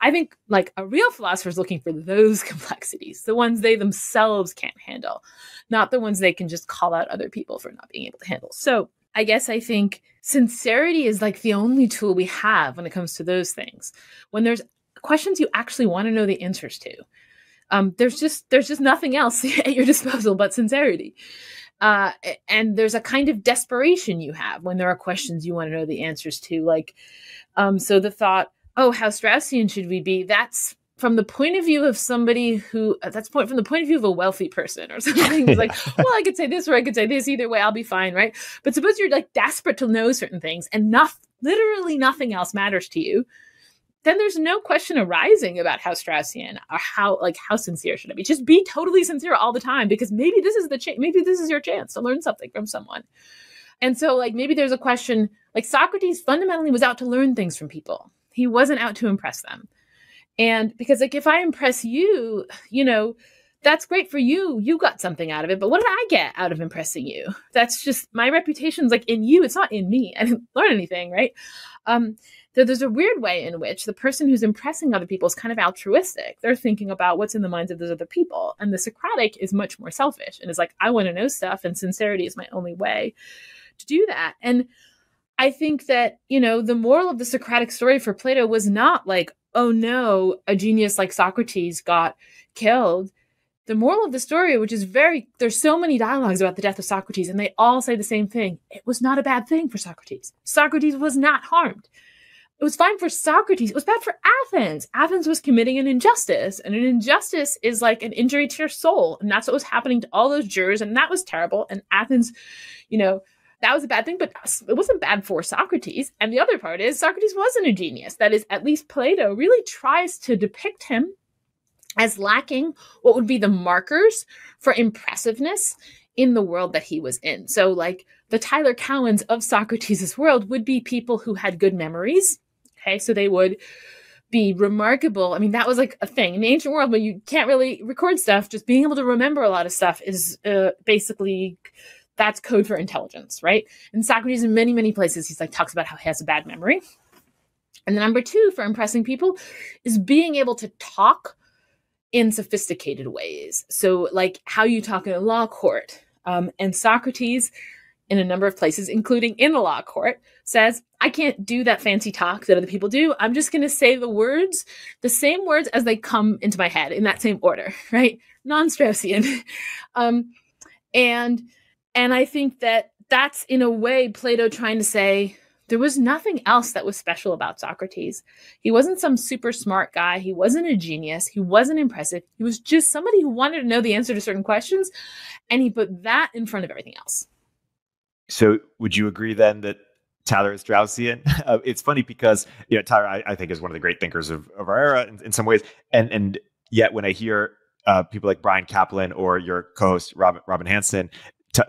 I think a real philosopher is looking for those complexities, the ones they themselves can't handle, not the ones they can just call out other people for not being able to handle. So I guess I think sincerity is the only tool we have when it comes to those things. When there's questions you actually want to know the answers to, there's just nothing else at your disposal but sincerity. And there's a kind of desperation you have when there are questions you want to know the answers to. So the thought, oh, how Straussian should we be? That's from the point of view of somebody from the point of view of a wealthy person or something. It's well, I could say this or I could say this. Either way, I'll be fine, right? But suppose you're desperate to know certain things and literally nothing else matters to you. Then there's no question arising about how Straussian or how sincere should I be. Just be totally sincere all the time, because maybe this is maybe this is your chance to learn something from someone. And so maybe there's a question, Socrates fundamentally was out to learn things from people. He wasn't out to impress them. And because if I impress you, that's great for you. You got something out of it. But what did I get out of impressing you? That's just, my reputation's in you. It's not in me. I didn't learn anything, right? There's a weird way in which the person who's impressing other people is kind of altruistic. They're thinking about what's in the minds of those other people. And the Socratic is much more selfish and is I want to know stuff, and sincerity is my only way to do that. And I think that, the moral of the Socratic story for Plato was not oh no, a genius like Socrates got killed. The moral of the story, which is there's so many dialogues about the death of Socrates, and they all say the same thing. It was not a bad thing for Socrates. Socrates was not harmed. It was fine for Socrates. It was bad for Athens. Athens was committing an injustice, and an injustice is an injury to your soul. And that's what was happening to all those jurors. And that was terrible. And Athens, that was a bad thing, but it wasn't bad for Socrates. And the other part is Socrates wasn't a genius. That is, at least Plato really tries to depict him as lacking what would be the markers for impressiveness in the world that he was in. So like the Tyler Cowans of Socrates' world would be people who had good memories. Okay, so they would be remarkable. I mean, that was like a thing in the ancient world where you can't really record stuff. Just being able to remember a lot of stuff is basically, that's code for intelligence, right? And Socrates in many, many places, he's like talks about how he has a bad memory. And the number two for impressing people is being able to talk in sophisticated ways. So like how you talk in a law court. And Socrates, in a number of places, including in the law court, says, I can't do that fancy talk that other people do. I'm just going to say the words, the same words as they come into my head in that same order, right? Non-Straussian. And I think that that's in a way Plato trying to say there was nothing else that was special about Socrates. He wasn't some super smart guy. He wasn't a genius. He wasn't impressive. He was just somebody who wanted to know the answer to certain questions. And he put that in front of everything else. So would you agree then that Tyler is Straussian? It's funny because Tyler, I think, is one of the great thinkers of our era in some ways. And yet when I hear people like Brian Kaplan or your co-host Robin Hanson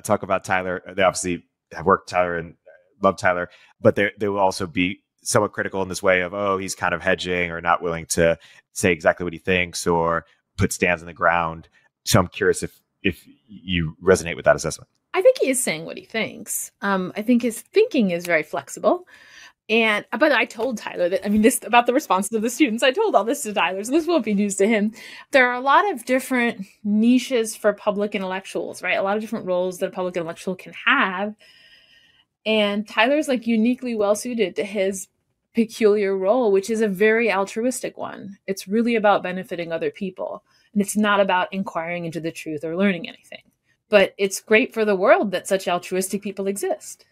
talk about Tyler, they obviously have worked with Tyler and love Tyler, but they will also be somewhat critical in this way of, oh, he's kind of hedging or not willing to say exactly what he thinks or put stands in the ground. So I'm curious if you resonate with that assessment. I think he is saying what he thinks. I think his thinking is very flexible. But I told Tyler that, this about the responses of the students, I told all this to Tyler, so this won't be news to him. There are a lot of different niches for public intellectuals, right? A lot of different roles that a public intellectual can have. And Tyler's like uniquely well suited to his peculiar role, which is a very altruistic one. It's really about benefiting other people. And it's not about inquiring into the truth or learning anything. But it's great for the world that such altruistic people exist.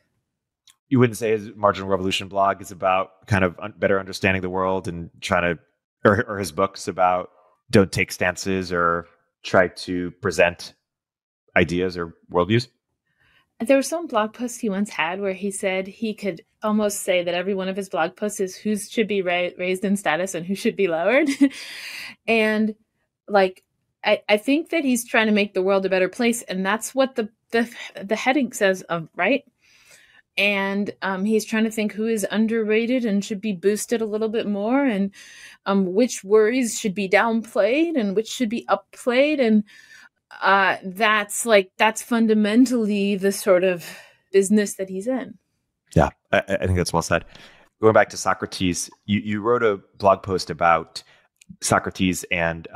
You wouldn't say his Marginal Revolution blog is about kind of better understanding the world and trying to, or his books about don't take stances or try to present ideas or worldviews? There was some blog post he once had where he said he could almost say that every one of his blog posts is who should be raised in status and who should be lowered. And like, I think that he's trying to make the world a better place. And that's what the heading says, right? And he's trying to think who is underrated and should be boosted a little bit more, and which worries should be downplayed and which should be upplayed. And that's fundamentally the sort of business that he's in. Yeah, I think that's well said. Going back to Socrates, you wrote a blog post about Socrates and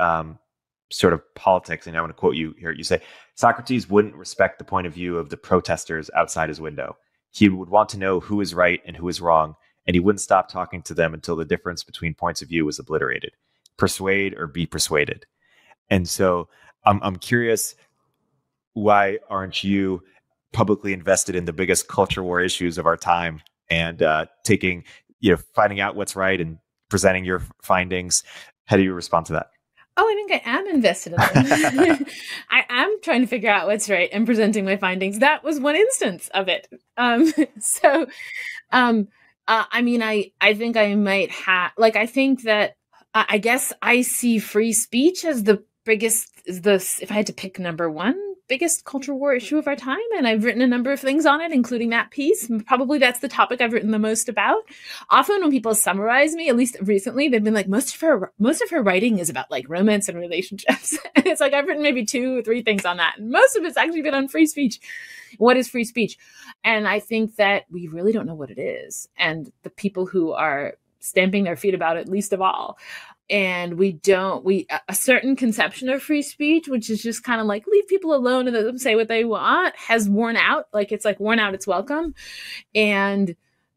sort of politics, and I want to quote you here. You say, Socrates wouldn't respect the point of view of the protesters outside his window. He would want to know who is right and who is wrong, and he wouldn't stop talking to them until the difference between points of view was obliterated. Persuade or be persuaded. And so I'm curious, why aren't you publicly invested in the biggest culture war issues of our time and finding out what's right and presenting your findings? How do you respond to that? Oh, I think I am invested in them. I am trying to figure out what's right and presenting my findings. That was one instance of it. I think I might have, I think that, I guess I see free speech as the biggest, if I had to pick number one, biggest culture war issue of our time. And I've written a number of things on it, including that piece. Probably that's the topic I've written the most about. Often when people summarize me, at least recently, they've been like, most of her writing is about like romance and relationships. And it's like, I've written maybe 2 or 3 things on that. And most of it's actually been on free speech. What is free speech? And I think that we really don't know what it is. And the people who are stamping their feet about it, least of all. And a certain conception of free speech, which is just kind of like leave people alone and let them say what they want, has worn out. Like it's like worn out its welcome. And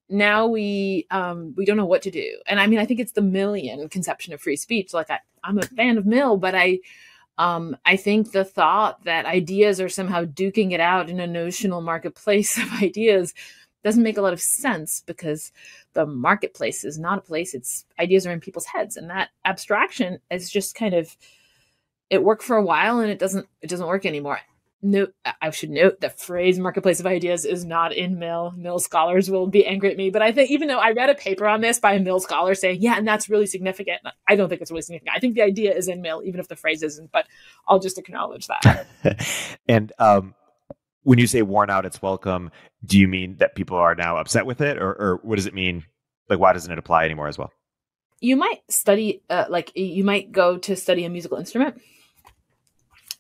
now we don't know what to do. And I think it's the Millian conception of free speech. Like I'm a fan of Mill, but I think the thought that ideas are somehow duking it out in a notional marketplace of ideas doesn't make a lot of sense, because the marketplace is not a place. It's ideas are in people's heads, and that abstraction is just kind of, it worked for a while and it doesn't work anymore. note, I should note the phrase marketplace of ideas is not in Mill. Mill scholars will be angry at me. But I think even though I read a paper on this by a Mill scholar saying, yeah, and that's really significant, I don't think it's really significant. I think the idea is in Mill, even if the phrase isn't, but I'll just acknowledge that. And when you say worn out, it's welcome, do you mean that people are now upset with it? Or what does it mean? Like, why doesn't it apply anymore as well? You might study, you might go to study a musical instrument.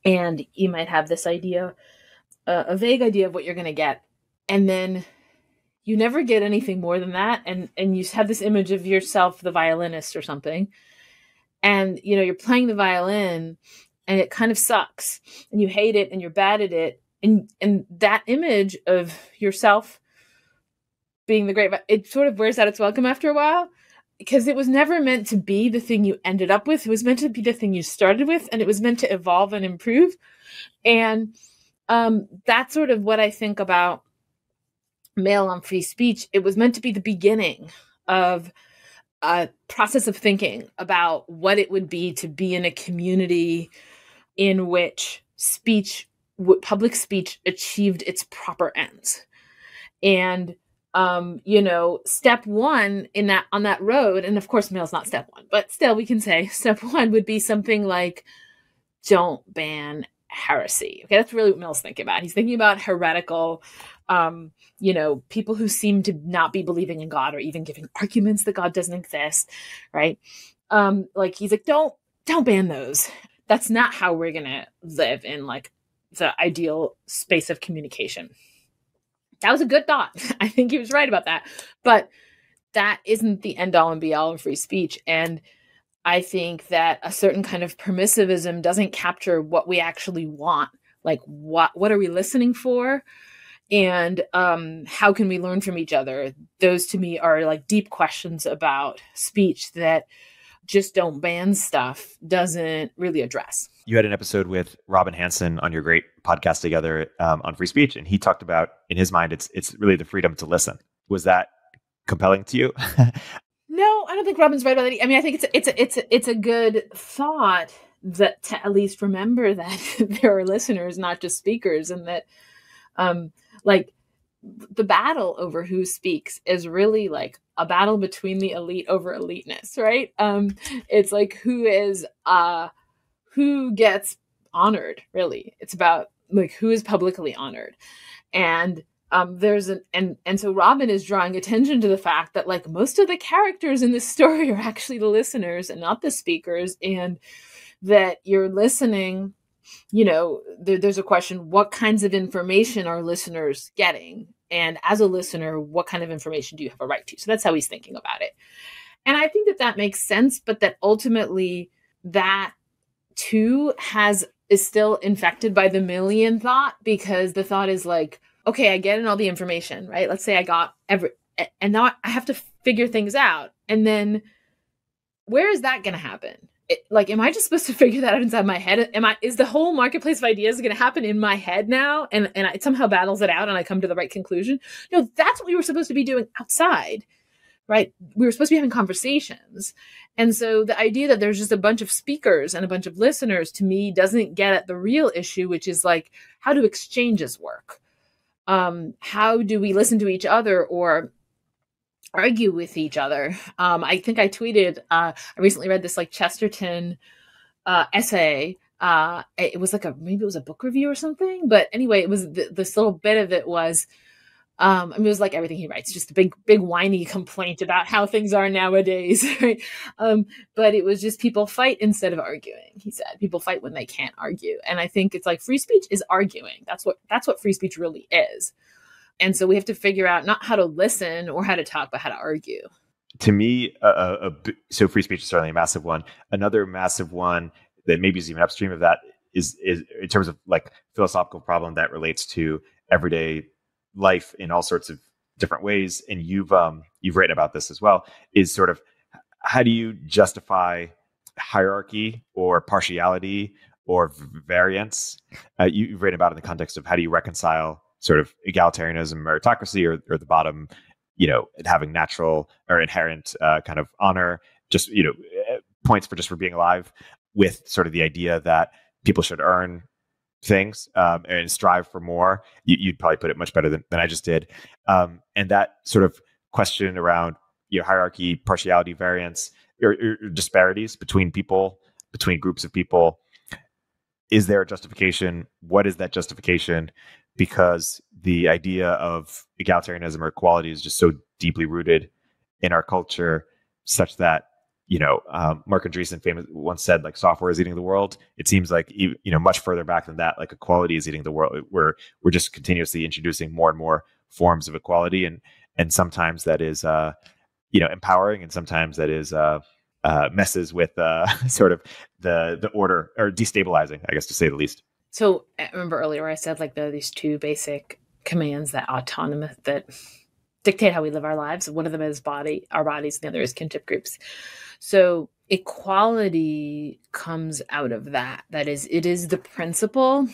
And you might have this idea, a vague idea of what you're going to get. And then you never get anything more than that. And you have this image of yourself, the violinist or something. And, you're playing the violin and it kind of sucks and you hate it and you're bad at it. And that image of yourself being the great, it sort of wears out its welcome after a while. Because it was never meant to be the thing you ended up with. It was meant to be the thing you started with, and it was meant to evolve and improve. And that's sort of what I think about Mail on Free Speech. It was meant to be the beginning of a process of thinking about what it would be to be in a community in which public speech achieved its proper ends. And step one on that road, and of course Mail's not step one, but still we can say step one would be something like, don't ban heresy. Okay, that's really what Mill's thinking about. He's thinking about heretical, people who seem to not be believing in God or even giving arguments that God doesn't exist, right? He's like, don't ban those. That's not how we're gonna live in like the ideal space of communication. That was a good thought. I think he was right about that. But that isn't the end all and be all of free speech. And I think that a certain kind of permissivism doesn't capture what we actually want. Like, what are we listening for? And how can we learn from each other? Those to me are like deep questions about speech that just don't ban stuff doesn't really address. You had an episode with Robin Hanson on your great podcast together on free speech, and he talked about, in his mind, it's really the freedom to listen. Was that compelling to you? No, I don't think Robin's right about that. I mean, I think it's a good thought that to at least remember that there are listeners, not just speakers, and that the battle over who speaks is really like a battle between the elite over eliteness, right? It's like who gets honored, really. It's about like who is publicly honored. And so Robin is drawing attention to the fact that like most of the characters in this story are actually the listeners and not the speakers, and that you're listening. There's a question, what kinds of information are listeners getting? And as a listener, what kind of information do you have a right to? So that's how he's thinking about it. And I think that makes sense, but that ultimately that too is still infected by the Millian thought, because the thought is like, okay, I get in all the information, right? Let's say I got and now I have to figure things out. And then where is that going to happen? Am I just supposed to figure that out inside my head? Is the whole marketplace of ideas going to happen in my head now? And it somehow battles it out and I come to the right conclusion? No, that's what we were supposed to be doing outside, right? We were supposed to be having conversations. And so the idea that there's just a bunch of speakers and a bunch of listeners, to me, doesn't get at the real issue, which is like, how do exchanges work? How do we listen to each other or argue with each other? I think I tweeted, I recently read this like Chesterton essay. It was like maybe it was a book review or something, but anyway, it was this little bit of it was, it was like everything he writes, just a big whiny complaint about how things are nowadays, right? But it was just people fight instead of arguing. He said people fight when they can't argue, and I think it's like free speech is arguing. That's what free speech really is. And so we have to figure out not how to listen or how to talk, but how to argue. To me, so free speech is certainly a massive one. Another massive one that maybe is even upstream of that is in terms of like philosophical problem that relates to everyday life in all sorts of different ways. And you've written about this as well, is sort of how do you justify hierarchy or partiality or variance? You've written about it in the context of how do you reconcile sort of egalitarianism, meritocracy, or the bottom, having natural or inherent kind of honor, just, points for being alive, with sort of the idea that people should earn things and strive for more. You'd probably put it much better than I just did. And that sort of question around hierarchy, partiality, variance, or disparities between people, between groups of people. Is there a justification? What is that justification? Because the idea of egalitarianism or equality is just so deeply rooted in our culture, such that Mark Andreessen once said, like, software is eating the world. It seems like much further back than that, like equality is eating the world. We're just continuously introducing more and more forms of equality, and sometimes that is empowering, and sometimes that is messes with sort of the order, or destabilizing, I guess, to say the least. So I remember earlier I said, like, there are these two basic commands that dictate how we live our lives. One of them is our bodies, and the other is kinship groups. So equality comes out of that. That is, it is the principle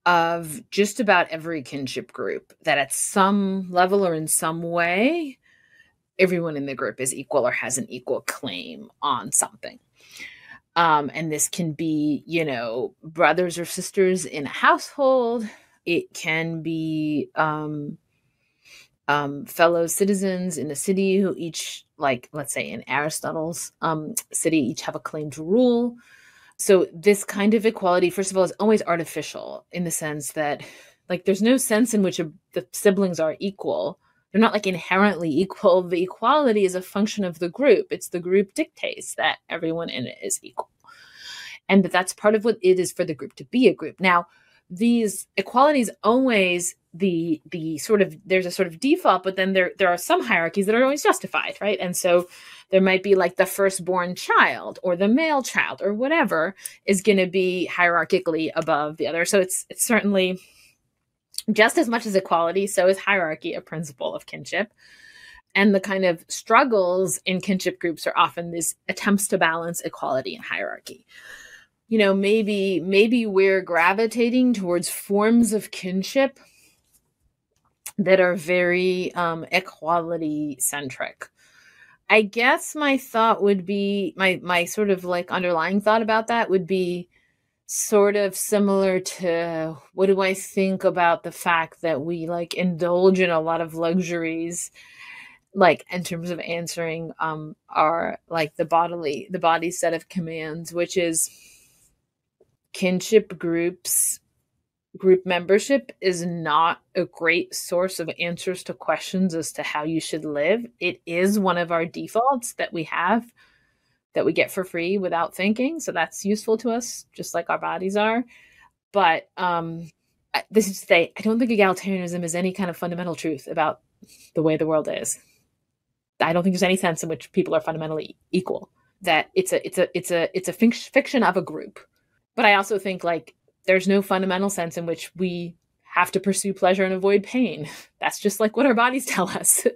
of just about every kinship group that at some level or in some way, everyone in the group is equal or has an equal claim on something. And this can be, brothers or sisters in a household. It can be fellow citizens in a city who each, like, let's say in Aristotle's city, each have a claim to rule. So this kind of equality, first of all, is always artificial, in the sense that, like, there's no sense in which the siblings are equal. They're not, like, inherently equal. The equality is a function of the group. It's the group dictates that everyone in it is equal. And that's part of what it is for the group to be a group. Now, these equalities always the sort of, there's a sort of default, but then there are some hierarchies that are always justified, right? And so there might be, like, the firstborn child or the male child or whatever is going to be hierarchically above the other. So it's certainly, just as much as equality, so is hierarchy a principle of kinship. And the kind of struggles in kinship groups are often these attempts to balance equality and hierarchy. Maybe we're gravitating towards forms of kinship that are very equality centric. I guess my thought would be, my sort of, like, underlying thought about that would be sort of similar to, what do I think about the fact that we, like, indulge in a lot of luxuries, like, in terms of answering our, like, the body set of commands, which is kinship groups. Group membership is not a great source of answers to questions as to how you should live. It is one of our defaults that we have, that we get for free without thinking. So that's useful to us, just like our bodies are. But this is to say, I don't think egalitarianism is any kind of fundamental truth about the way the world is. I don't think there's any sense in which people are fundamentally equal. That it's a fiction of a group. But I also think, like, there's no fundamental sense in which we have to pursue pleasure and avoid pain. That's just, like, what our bodies tell us.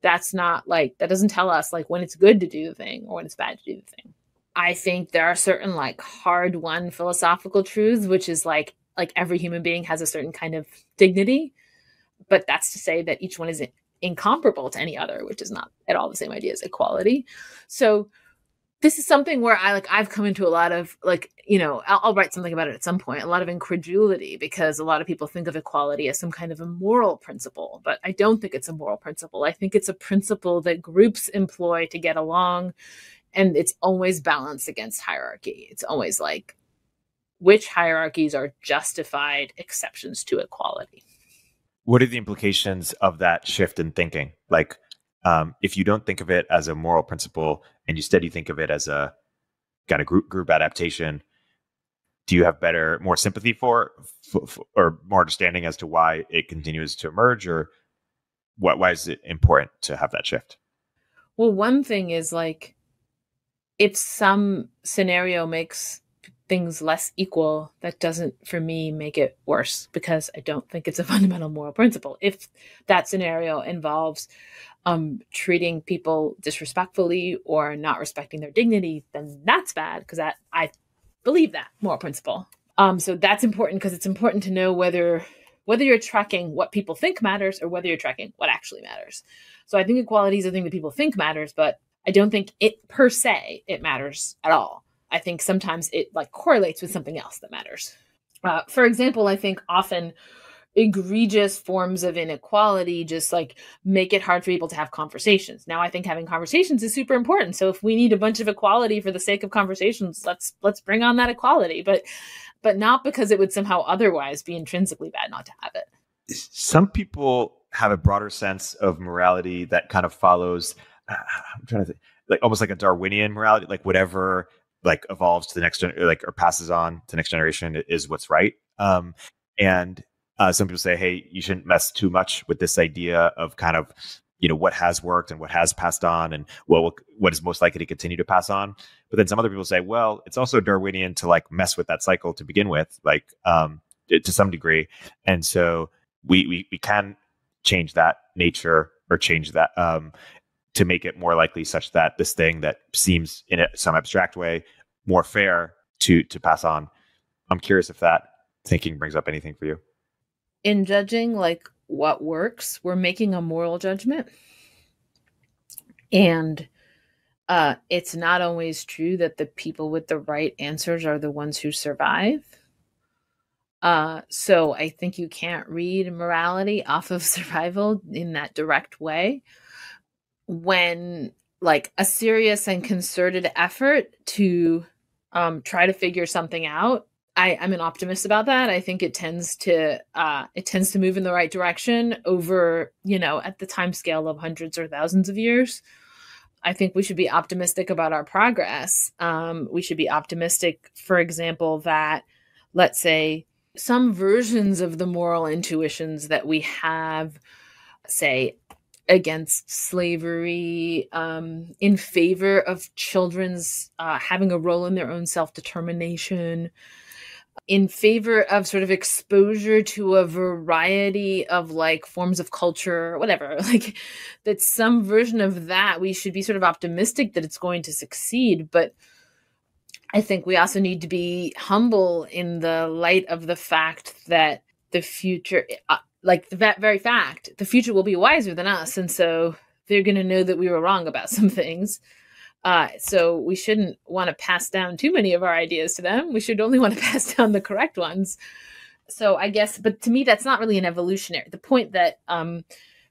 That's not, like, that doesn't tell us, like, when it's good to do the thing or when it's bad to do the thing. I think there are certain, like, hard-won philosophical truths, which is like every human being has a certain kind of dignity. But that's to say that each one is incomparable to any other, which is not at all the same idea as equality. So this is something where I've come into a lot of, like, I'll write something about it at some point, a lot of incredulity, because a lot of people think of equality as some kind of a moral principle, but I don't think it's a moral principle. I think it's a principle that groups employ to get along, and it's always balanced against hierarchy. It's always like, which hierarchies are justified exceptions to equality. What are the implications of that shift in thinking? Like, if you don't think of it as a moral principle and you steady think of it as a kind of group adaptation, do you have more sympathy for or more understanding as to why it continues to emerge, or why is it important to have that shift? Well, one thing is, like, if some scenario makes things less equal, that doesn't, for me, make it worse, because I don't think it's a fundamental moral principle. If that scenario involves treating people disrespectfully or not respecting their dignity, then that's bad, because I believe that moral principle. So that's important, because it's important to know whether you're tracking what people think matters or whether you're tracking what actually matters. So I think equality is a thing that people think matters, but I don't think it per se, it matters at all. I think sometimes it like correlates with something else that matters. For example, I think often egregious forms of inequality just like make it hard for people to have conversations. Now, I think having conversations is super important. So if we need a bunch of equality for the sake of conversations, let's bring on that equality, but not because it would somehow otherwise be intrinsically bad not to have it. Some people have a broader sense of morality that kind of follows, I'm trying to think, like almost like a Darwinian morality, like whatever like evolves to the next like or passes on to the next generation is what's right. And some people say, hey, you shouldn't mess too much with this idea of kind of, what has worked and what has passed on and what is most likely to continue to pass on. But then some other people say, well, it's also Darwinian to like mess with that cycle to begin with, like to some degree. And so we can change that nature or change that to make it more likely such that this thing that seems in some abstract way more fair to pass on. I'm curious if that thinking brings up anything for you. In judging like what works, we're making a moral judgment. And it's not always true that the people with the right answers are the ones who survive. So I think you can't read morality off of survival in that direct way. When like a serious and concerted effort to try to figure something out, I'm an optimist about that. I think it tends to move in the right direction over, at the time scale of hundreds or thousands of years. I think we should be optimistic about our progress. We should be optimistic, for example, that, let's say, some versions of the moral intuitions that we have, say, against slavery, in favor of children's having a role in their own self-determination, in favor of sort of exposure to a variety of like forms of culture, whatever, like that some version of that, we should be sort of optimistic that it's going to succeed. But I think we also need to be humble in the light of the fact that the future, like the very fact, the future will be wiser than us. And so they're going to know that we were wrong about some things. So we shouldn't want to pass down too many of our ideas to them. We should only want to pass down the correct ones. So I guess, but to me, that's not really an evolutionary. The point that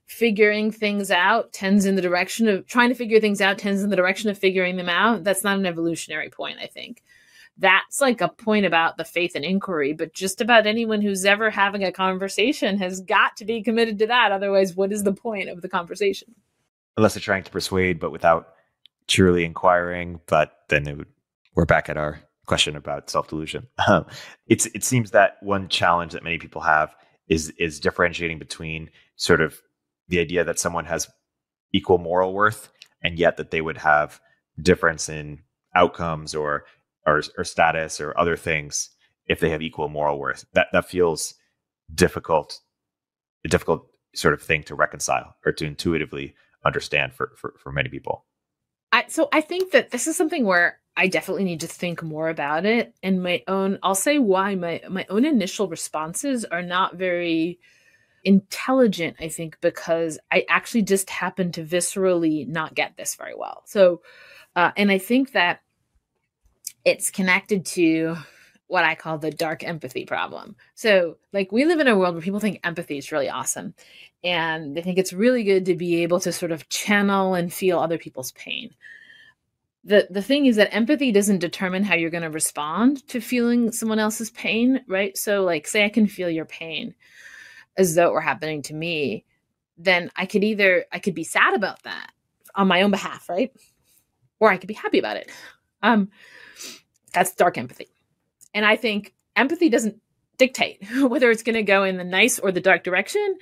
figuring things out tends in the direction of trying to figure things out tends in the direction of figuring them out. That's not an evolutionary point, I think. That's like a point about the faith and inquiry, but just about anyone who's ever having a conversation has got to be committed to that. Otherwise, what is the point of the conversation? Unless they're trying to persuade, but without truly inquiring. But then we're back at our question about self-delusion. It seems that one challenge that many people have is differentiating between sort of the idea that someone has equal moral worth and yet that they would have difference in outcomes or status or other things if they have equal moral worth. That feels a difficult sort of thing to reconcile or to intuitively understand for many people. So I think that this is something where I definitely need to think more about it. And I'll say why my own initial responses are not very intelligent, I think, because I actually just happen to viscerally not get this very well. So, and I think that it's connected to what I call the dark empathy problem. So like we live in a world where people think empathy is really awesome. And they think it's really good to be able to sort of channel and feel other people's pain. The thing is that empathy doesn't determine how you're going to respond to feeling someone else's pain, right? So like, say I can feel your pain as though it were happening to me, then I could be sad about that on my own behalf, right? Or I could be happy about it. That's dark empathy. And I think empathy doesn't dictate whether it's going to go in the nice or the dark direction.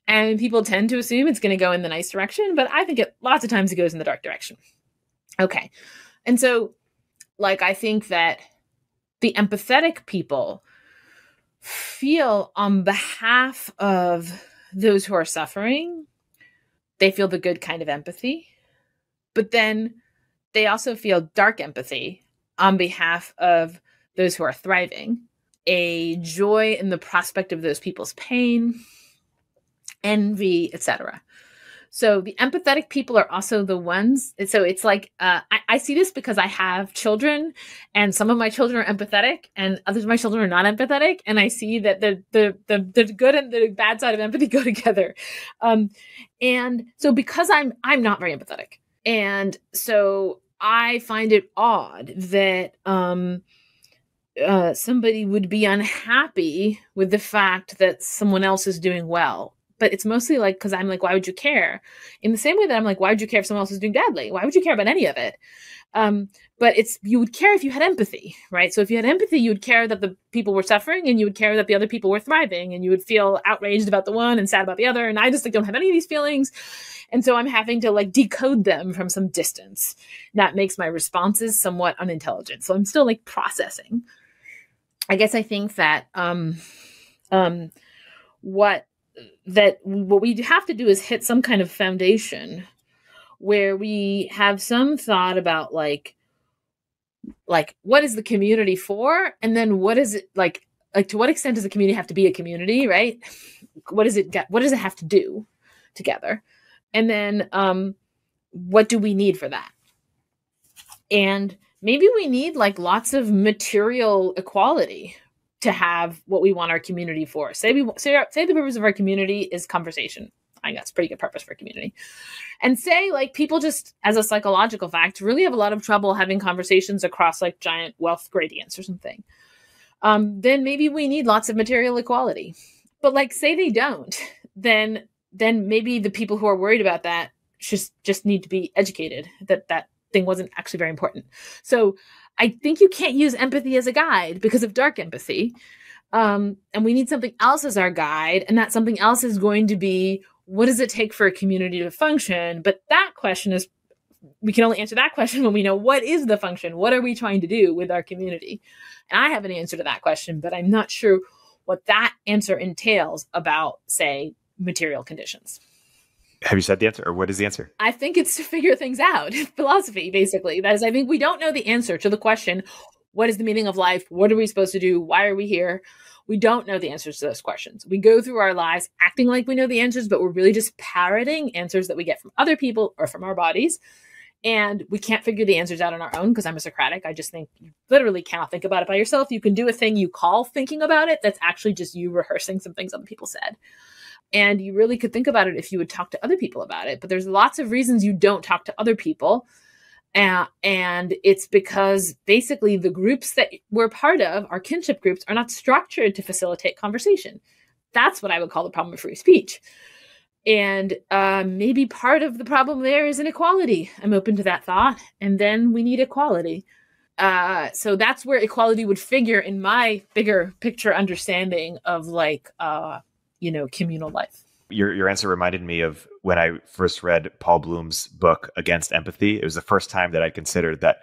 And people tend to assume it's going to go in the nice direction, but I think lots of times it goes in the dark direction. Okay. And so like, I think that the empathetic people feel on behalf of those who are suffering, they feel the good kind of empathy, but then they also feel dark empathy on behalf of those who are thriving, a joy in the prospect of those people's pain, envy, etc. So the empathetic people are also the ones. So it's like, I see this because I have children, and some of my children are empathetic and others of my children are not empathetic. And I see that the good and the bad side of empathy go together. And so because I'm not very empathetic. And so I find it odd that, somebody would be unhappy with the fact that someone else is doing well. But it's mostly like, because I'm like, why would you care? In the same way that I'm like, why would you care if someone else is doing badly? Why would you care about any of it? But you would care if you had empathy, right? So if you had empathy, you would care that the people were suffering, and you would care that the other people were thriving, and you would feel outraged about the one and sad about the other. And I just like don't have any of these feelings. And so I'm having to like decode them from some distance. That makes my responses somewhat unintelligent. So I'm still like processing. I guess I think that what we have to do is hit some kind of foundation where we have some thought about like what is the community for, and then what is it like to what extent does the community have to be a community, right? What does it have to do together, and then what do we need for that? And maybe we need like lots of material equality to have what we want our community for. Say the purpose of our community is conversation. I think that's a pretty good purpose for a community. And say like people just, as a psychological fact, really have a lot of trouble having conversations across like giant wealth gradients or something. Then maybe we need lots of material equality. But like say they don't, then maybe the people who are worried about that just need to be educated that thing wasn't actually very important. So I think you can't use empathy as a guide because of dark empathy. And we need something else as our guide. And that something else is going to be, what does it take for a community to function? But that question is, we can only answer that question when we know what is the function? What are we trying to do with our community? And I have an answer to that question, but I'm not sure what that answer entails about, say, material conditions. Have you said the answer, or what is the answer? I think it's to figure things out. Philosophy, basically. That is, I think we don't know the answer to the question, what is the meaning of life? What are we supposed to do? Why are we here? We don't know the answers to those questions. We go through our lives acting like we know the answers, but we're really just parroting answers that we get from other people or from our bodies. And we can't figure the answers out on our own because I'm a Socratic. I just think you literally cannot think about it by yourself. You can do a thing you call thinking about it. That's actually just you rehearsing some things other people said. And you really could think about it if you would talk to other people about it. But there's lots of reasons you don't talk to other people. And it's because basically the groups that we're part of, our kinship groups, are not structured to facilitate conversation. That's what I would call the problem of free speech. And maybe part of the problem there is inequality. I'm open to that thought. And then we need equality. So that's where equality would figure in my bigger picture understanding of like, communal life. Your answer reminded me of when I first read Paul Bloom's book Against Empathy. It was the first time that I considered that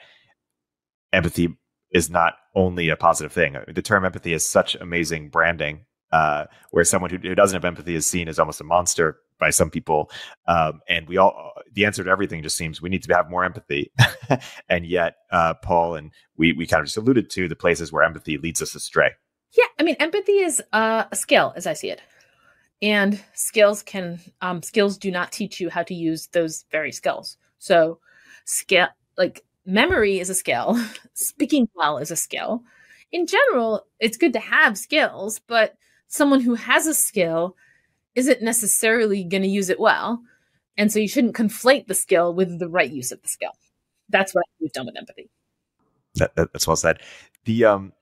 empathy is not only a positive thing. The term empathy is such amazing branding, where someone who doesn't have empathy is seen as almost a monster by some people. And the answer to everything just seems we need to have more empathy. And yet, Paul and we kind of just alluded to the places where empathy leads us astray. Yeah, I mean, empathy is a skill, as I see it. And skills do not teach you how to use those very skills. So memory is a skill. Speaking well is a skill. In general, it's good to have skills, but someone who has a skill isn't necessarily going to use it well. And so you shouldn't conflate the skill with the right use of the skill. That's what we've done with empathy. That's well said. The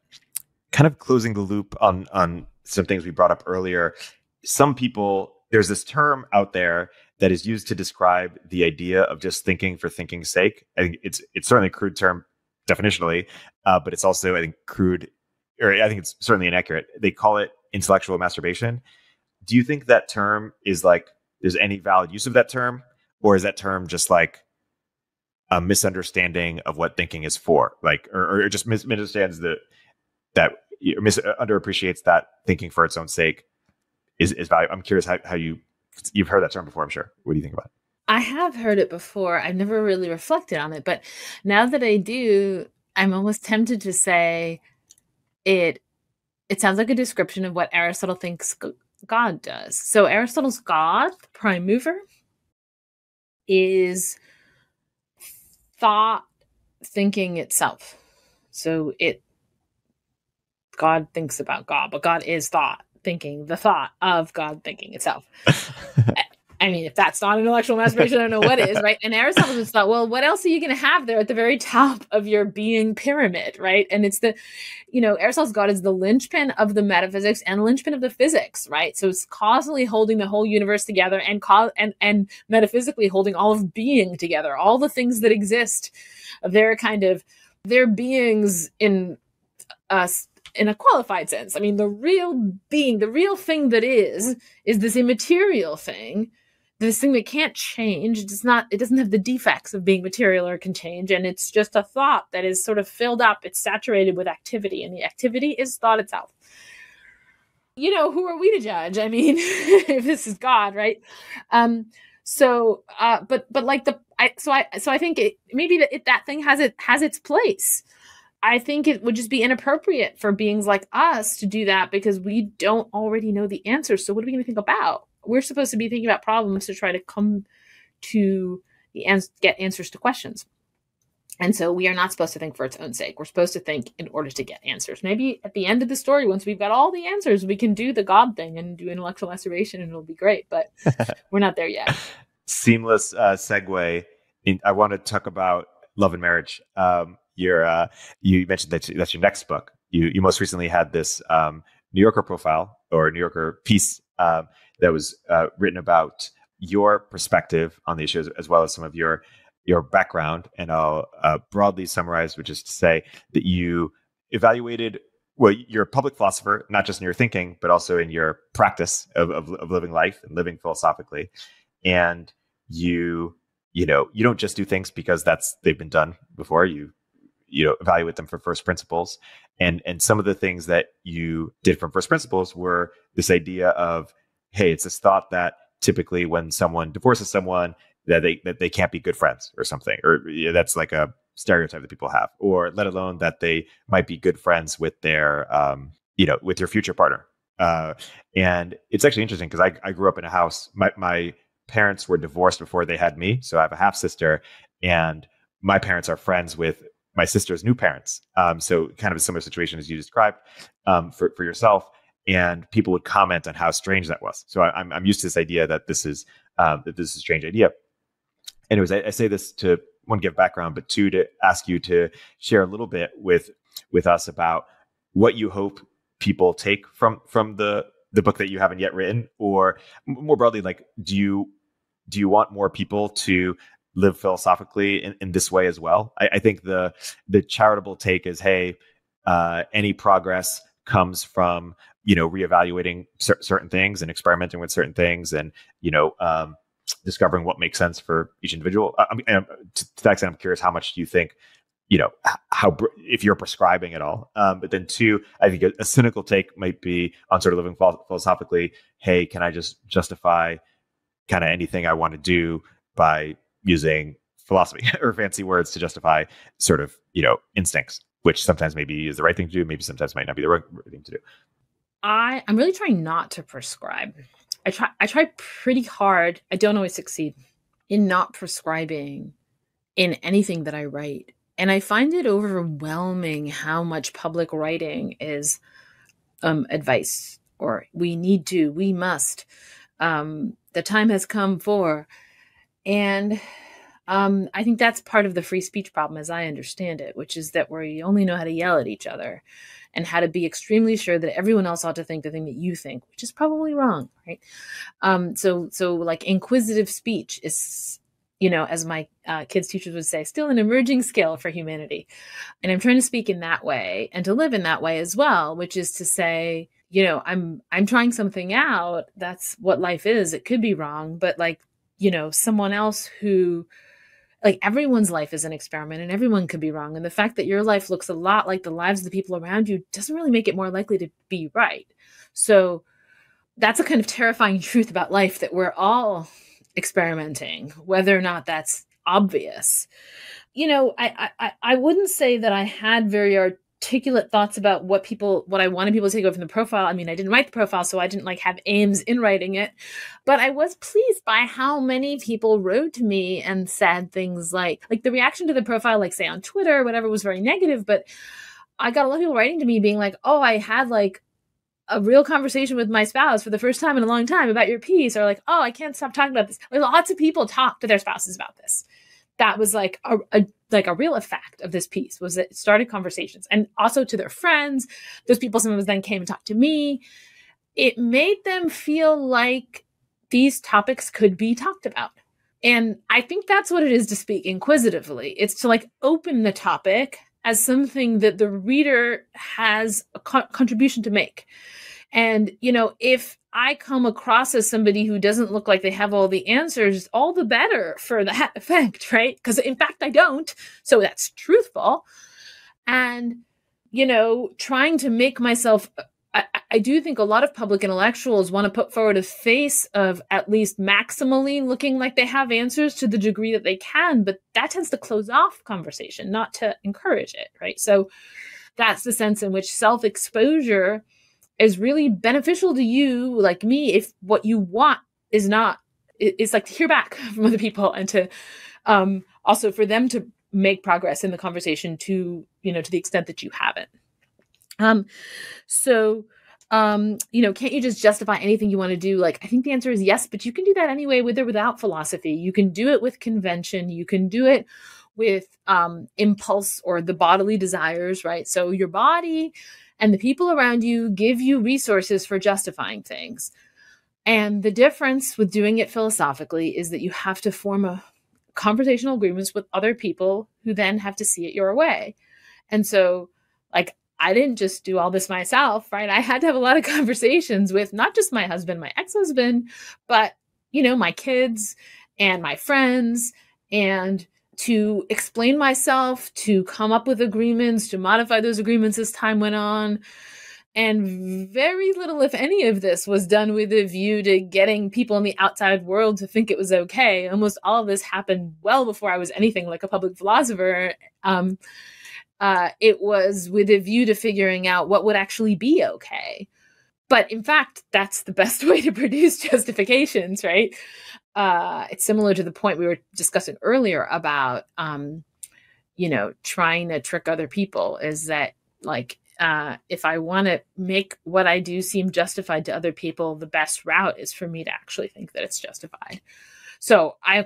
kind of closing the loop on some things we brought up earlier. Some people, there's this term out there that is used to describe the idea of just thinking for thinking's sake. I think it's certainly a crude term definitionally, but it's also, I think, crude, or I think it's certainly inaccurate. They call it intellectual masturbation. Do you think that term is like, there's any valid use of that term, or is that term just like a misunderstanding of what thinking is for, like, or just misunderstands underappreciates that thinking for its own sake is valuable? I'm curious how you've heard that term before, I'm sure. What do you think about it? I have heard it before. I've never really reflected on it, but now that I do, I'm almost tempted to say it sounds like a description of what Aristotle thinks God does. So Aristotle's God, the prime mover, is thought thinking itself. So God thinks about God, but God is thought thinking, the thought of God thinking itself. I mean, if that's not intellectual masturbation, I don't know what is, right? And Aristotle just thought, well, what else are you going to have there at the very top of your being pyramid, right? And it's Aristotle's God is the linchpin of the metaphysics and linchpin of the physics, right? So it's causally holding the whole universe together and metaphysically holding all of being together, all the things that exist. Their beings in a qualified sense. I mean, the real being, the real thing that is this immaterial thing, this thing that can't change. It doesn't have the defects of being material or can change. And it's just a thought that is sort of filled up. It's saturated with activity, and the activity is thought itself. Who are we to judge? I mean, if this is God, right? I think maybe that thing has its place. I think it would just be inappropriate for beings like us to do that because we don't already know the answers. So what are we going to think about? We're supposed to be thinking about problems to try to come to get answers to questions. And so we are not supposed to think for its own sake. We're supposed to think in order to get answers. Maybe at the end of the story, once we've got all the answers, we can do the God thing and do intellectual masturbation and it'll be great. But we're not there yet. Seamless segue. I want to talk about love and marriage. You mentioned that's your next book. You most recently had this New Yorker profile or New Yorker piece that was written about your perspective on the issues as well as some of your background. And I'll broadly summarize, which is to say that you evaluated. Well, you're a public philosopher, not just in your thinking, but also in your practice of living life and living philosophically. And you don't just do things because they've been done before. You evaluate them for first principles. And some of the things that you did from first principles were this idea of, hey, it's this thought that typically when someone divorces someone, that they can't be good friends or something, or that's like a stereotype that people have, or let alone that they might be good friends with their, with your future partner. And it's actually interesting because I grew up in a house. My parents were divorced before they had me. So I have a half sister, and my parents are friends with my sister's new parents. So kind of a similar situation as you described for yourself. And people would comment on how strange that was. So I'm used to this idea that this is a strange idea. Anyways, I say this to, one, give background, but two, to ask you to share a little bit with us about what you hope people take from the book that you haven't yet written, or more broadly, like, do you want more people to live philosophically in this way as well? I think the charitable take is, hey, any progress comes from reevaluating certain things and experimenting with certain things, and discovering what makes sense for each individual. To that extent, I'm curious, how much do you think, if you're prescribing at all? But then two, I think a cynical take might be on sort of living philosophically. Hey, can I just justify kind of anything I want to do by using philosophy or fancy words to justify sort of, instincts, which sometimes maybe is the right thing to do, maybe sometimes might not be the right thing to do. I'm really trying not to prescribe. I try pretty hard. I don't always succeed in not prescribing in anything that I write. And I find it overwhelming how much public writing is advice, or we must. The time has come for. And I think that's part of the free speech problem, as I understand it, which is that we only know how to yell at each other and how to be extremely sure that everyone else ought to think the thing that you think, which is probably wrong, right? So like inquisitive speech is, as my kids' teachers would say, still an emerging skill for humanity. And I'm trying to speak in that way and to live in that way as well, which is to say, I'm trying something out. That's what life is. It could be wrong, but someone else who, everyone's life is an experiment and everyone could be wrong. And the fact that your life looks a lot like the lives of the people around you doesn't really make it more likely to be right. So that's a kind of terrifying truth about life, that we're all experimenting, whether or not that's obvious. I wouldn't say that I had very articulate thoughts about what I wanted people to take away from the profile. I mean, I didn't write the profile, so I didn't like have aims in writing it, but I was pleased by how many people wrote to me and said things like the reaction to the profile, like say on Twitter or whatever, was very negative, but I got a lot of people writing to me being like, oh, I had like a real conversation with my spouse for the first time in a long time about your piece, or like, oh, I can't stop talking about this. Like, lots of people talk to their spouses about this. That was like a real effect of this piece, was that it started conversations, and also to their friends. Those people sometimes then came and talked to me. It made them feel like these topics could be talked about. And I think that's what it is to speak inquisitively. It's to like open the topic as something that the reader has a contribution to make. And, you know, if I come across as somebody who doesn't look like they have all the answers, all the better for that effect, right? Because in fact, I don't. So that's truthful. And, you know, trying to make myself, I do think a lot of public intellectuals want to put forward a face of at least maximally looking like they have answers to the degree that they can, but that tends to close off conversation, not to encourage it, right? So that's the sense in which self-exposure is really beneficial to you, like me, if what you want is not, it's like to hear back from other people, and to also for them to make progress in the conversation to, you know, to the extent that you haven't. You know, can't you just justify anything you want to do? Like, I think the answer is yes, but you can do that anyway, with or without philosophy. You can do it with convention. You can do it with impulse or the bodily desires, right? So your body and the people around you give you resources for justifying things. And the difference with doing it philosophically is that you have to form a conversational agreements with other people who then have to see it your way. And so, like, I didn't just do all this myself, right? I had to have a lot of conversations with not just my husband, my ex-husband, but, you know, my kids and my friends, and to explain myself, to come up with agreements, to modify those agreements as time went on. And very little, if any, of this was done with a view to getting people in the outside world to think it was okay. Almost all of this happened well before I was anything like a public philosopher. It was with a view to figuring out what would actually be okay. But in fact, that's the best way to produce justifications, right? It's similar to the point we were discussing earlier about, you know, trying to trick other people, is that, like, if I want to make what I do seem justified to other people, the best route is for me to actually think that it's justified. So I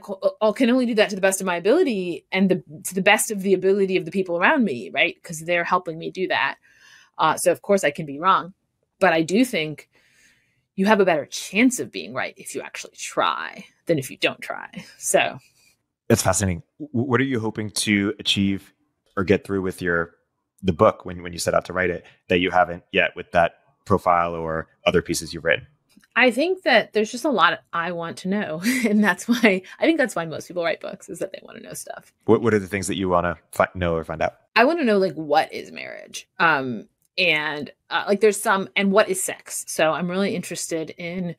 can only do that to the best of my ability, and to the best of the ability of the people around me, right? Because they're helping me do that. So of course I can be wrong, but I do think you have a better chance of being right if you actually try than if you don't try. So that's fascinating. What are you hoping to achieve or get through with the book when you set out to write it that you haven't yet with that profile or other pieces you've written? I think that there's just a lot I want to know. And that's why most people write books, is that they want to know stuff. What are the things that you want to know or find out? I want to know, like, what is marriage? Like, there's some, and what is sex? So I'm really interested in,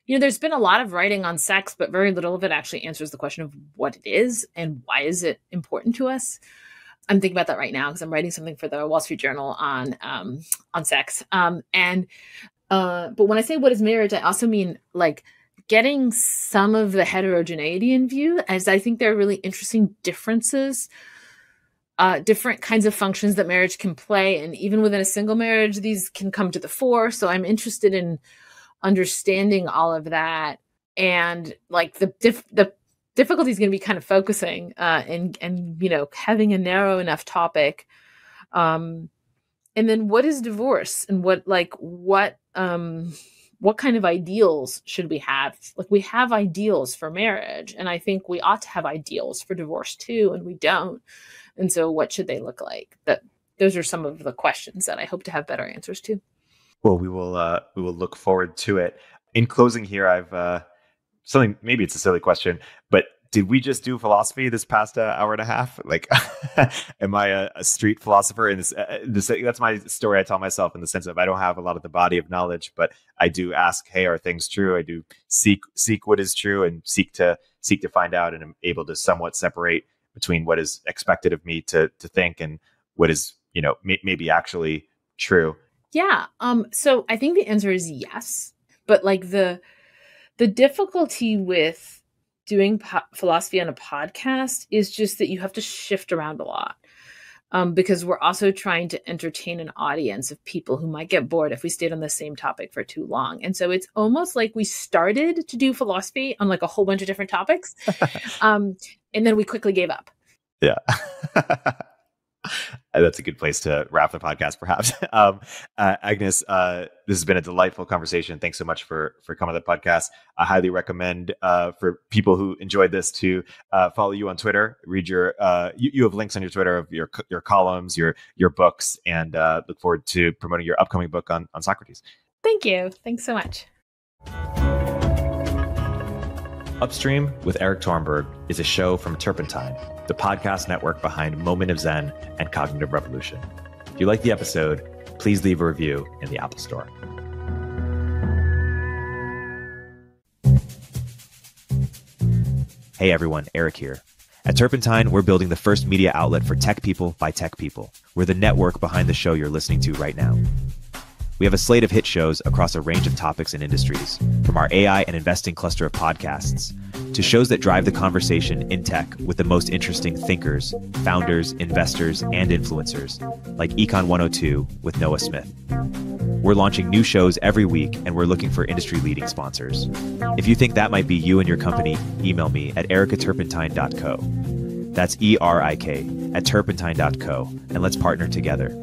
you know, there's been a lot of writing on sex, but very little of it actually answers the question of what it is and why is it important to us. I'm thinking about that right now because I'm writing something for the Wall Street Journal on sex. But when I say what is marriage, I also mean, like, getting some of the heterogeneity in view, as I think there are really interesting differences, different kinds of functions that marriage can play. And even within a single marriage, these can come to the fore. So I'm interested in understanding all of that. And, like, the difficulty is going to be kind of focusing and, you know, having a narrow enough topic. And then what is divorce, and what kind of ideals should we have? Like, we have ideals for marriage, and I think we ought to have ideals for divorce too, and we don't. And so what should they look like? Those are some of the questions that I hope to have better answers to. Well, we will look forward to it. In closing here, I've something, maybe it's a silly question, but did we just do philosophy this past hour and a half? Like, am I a street philosopher? And that's my story I tell myself, in the sense of I don't have a lot of the body of knowledge, but I do ask, hey, are things true? I do seek what is true, and seek to find out, and I'm able to somewhat separate between what is expected of me to think and what is may be actually true? Yeah. So I think the answer is yes. But like the difficulty with doing philosophy on a podcast is just that you have to shift around a lot. Because we're also trying to entertain an audience of people who might get bored if we stayed on the same topic for too long. And so it's almost like we started to do philosophy on like a whole bunch of different topics. And then we quickly gave up. Yeah. That's a good place to wrap the podcast, perhaps. Agnes, this has been a delightful conversation. Thanks so much for coming to the podcast. I highly recommend for people who enjoyed this to follow you on Twitter. Read your you have links on your Twitter of your columns, your books, and look forward to promoting your upcoming book on Socrates. Thank you. Thanks so much. Upstream with Eric Thornburg is a show from Turpentine, the podcast network behind Moment of Zen and Cognitive Revolution. If you like the episode, please leave a review in the Apple Store. Hey everyone, Eric here. At Turpentine, we're building the first media outlet for tech people by tech people. We're the network behind the show you're listening to right now. We have a slate of hit shows across a range of topics and industries, from our AI and investing cluster of podcasts to shows that drive the conversation in tech with the most interesting thinkers, founders, investors, and influencers, like Econ 102 with Noah Smith. We're launching new shows every week, and we're looking for industry-leading sponsors. If you think that might be you and your company, email me at ericaturpentine.co. That's ERIK at turpentine.co, and let's partner together.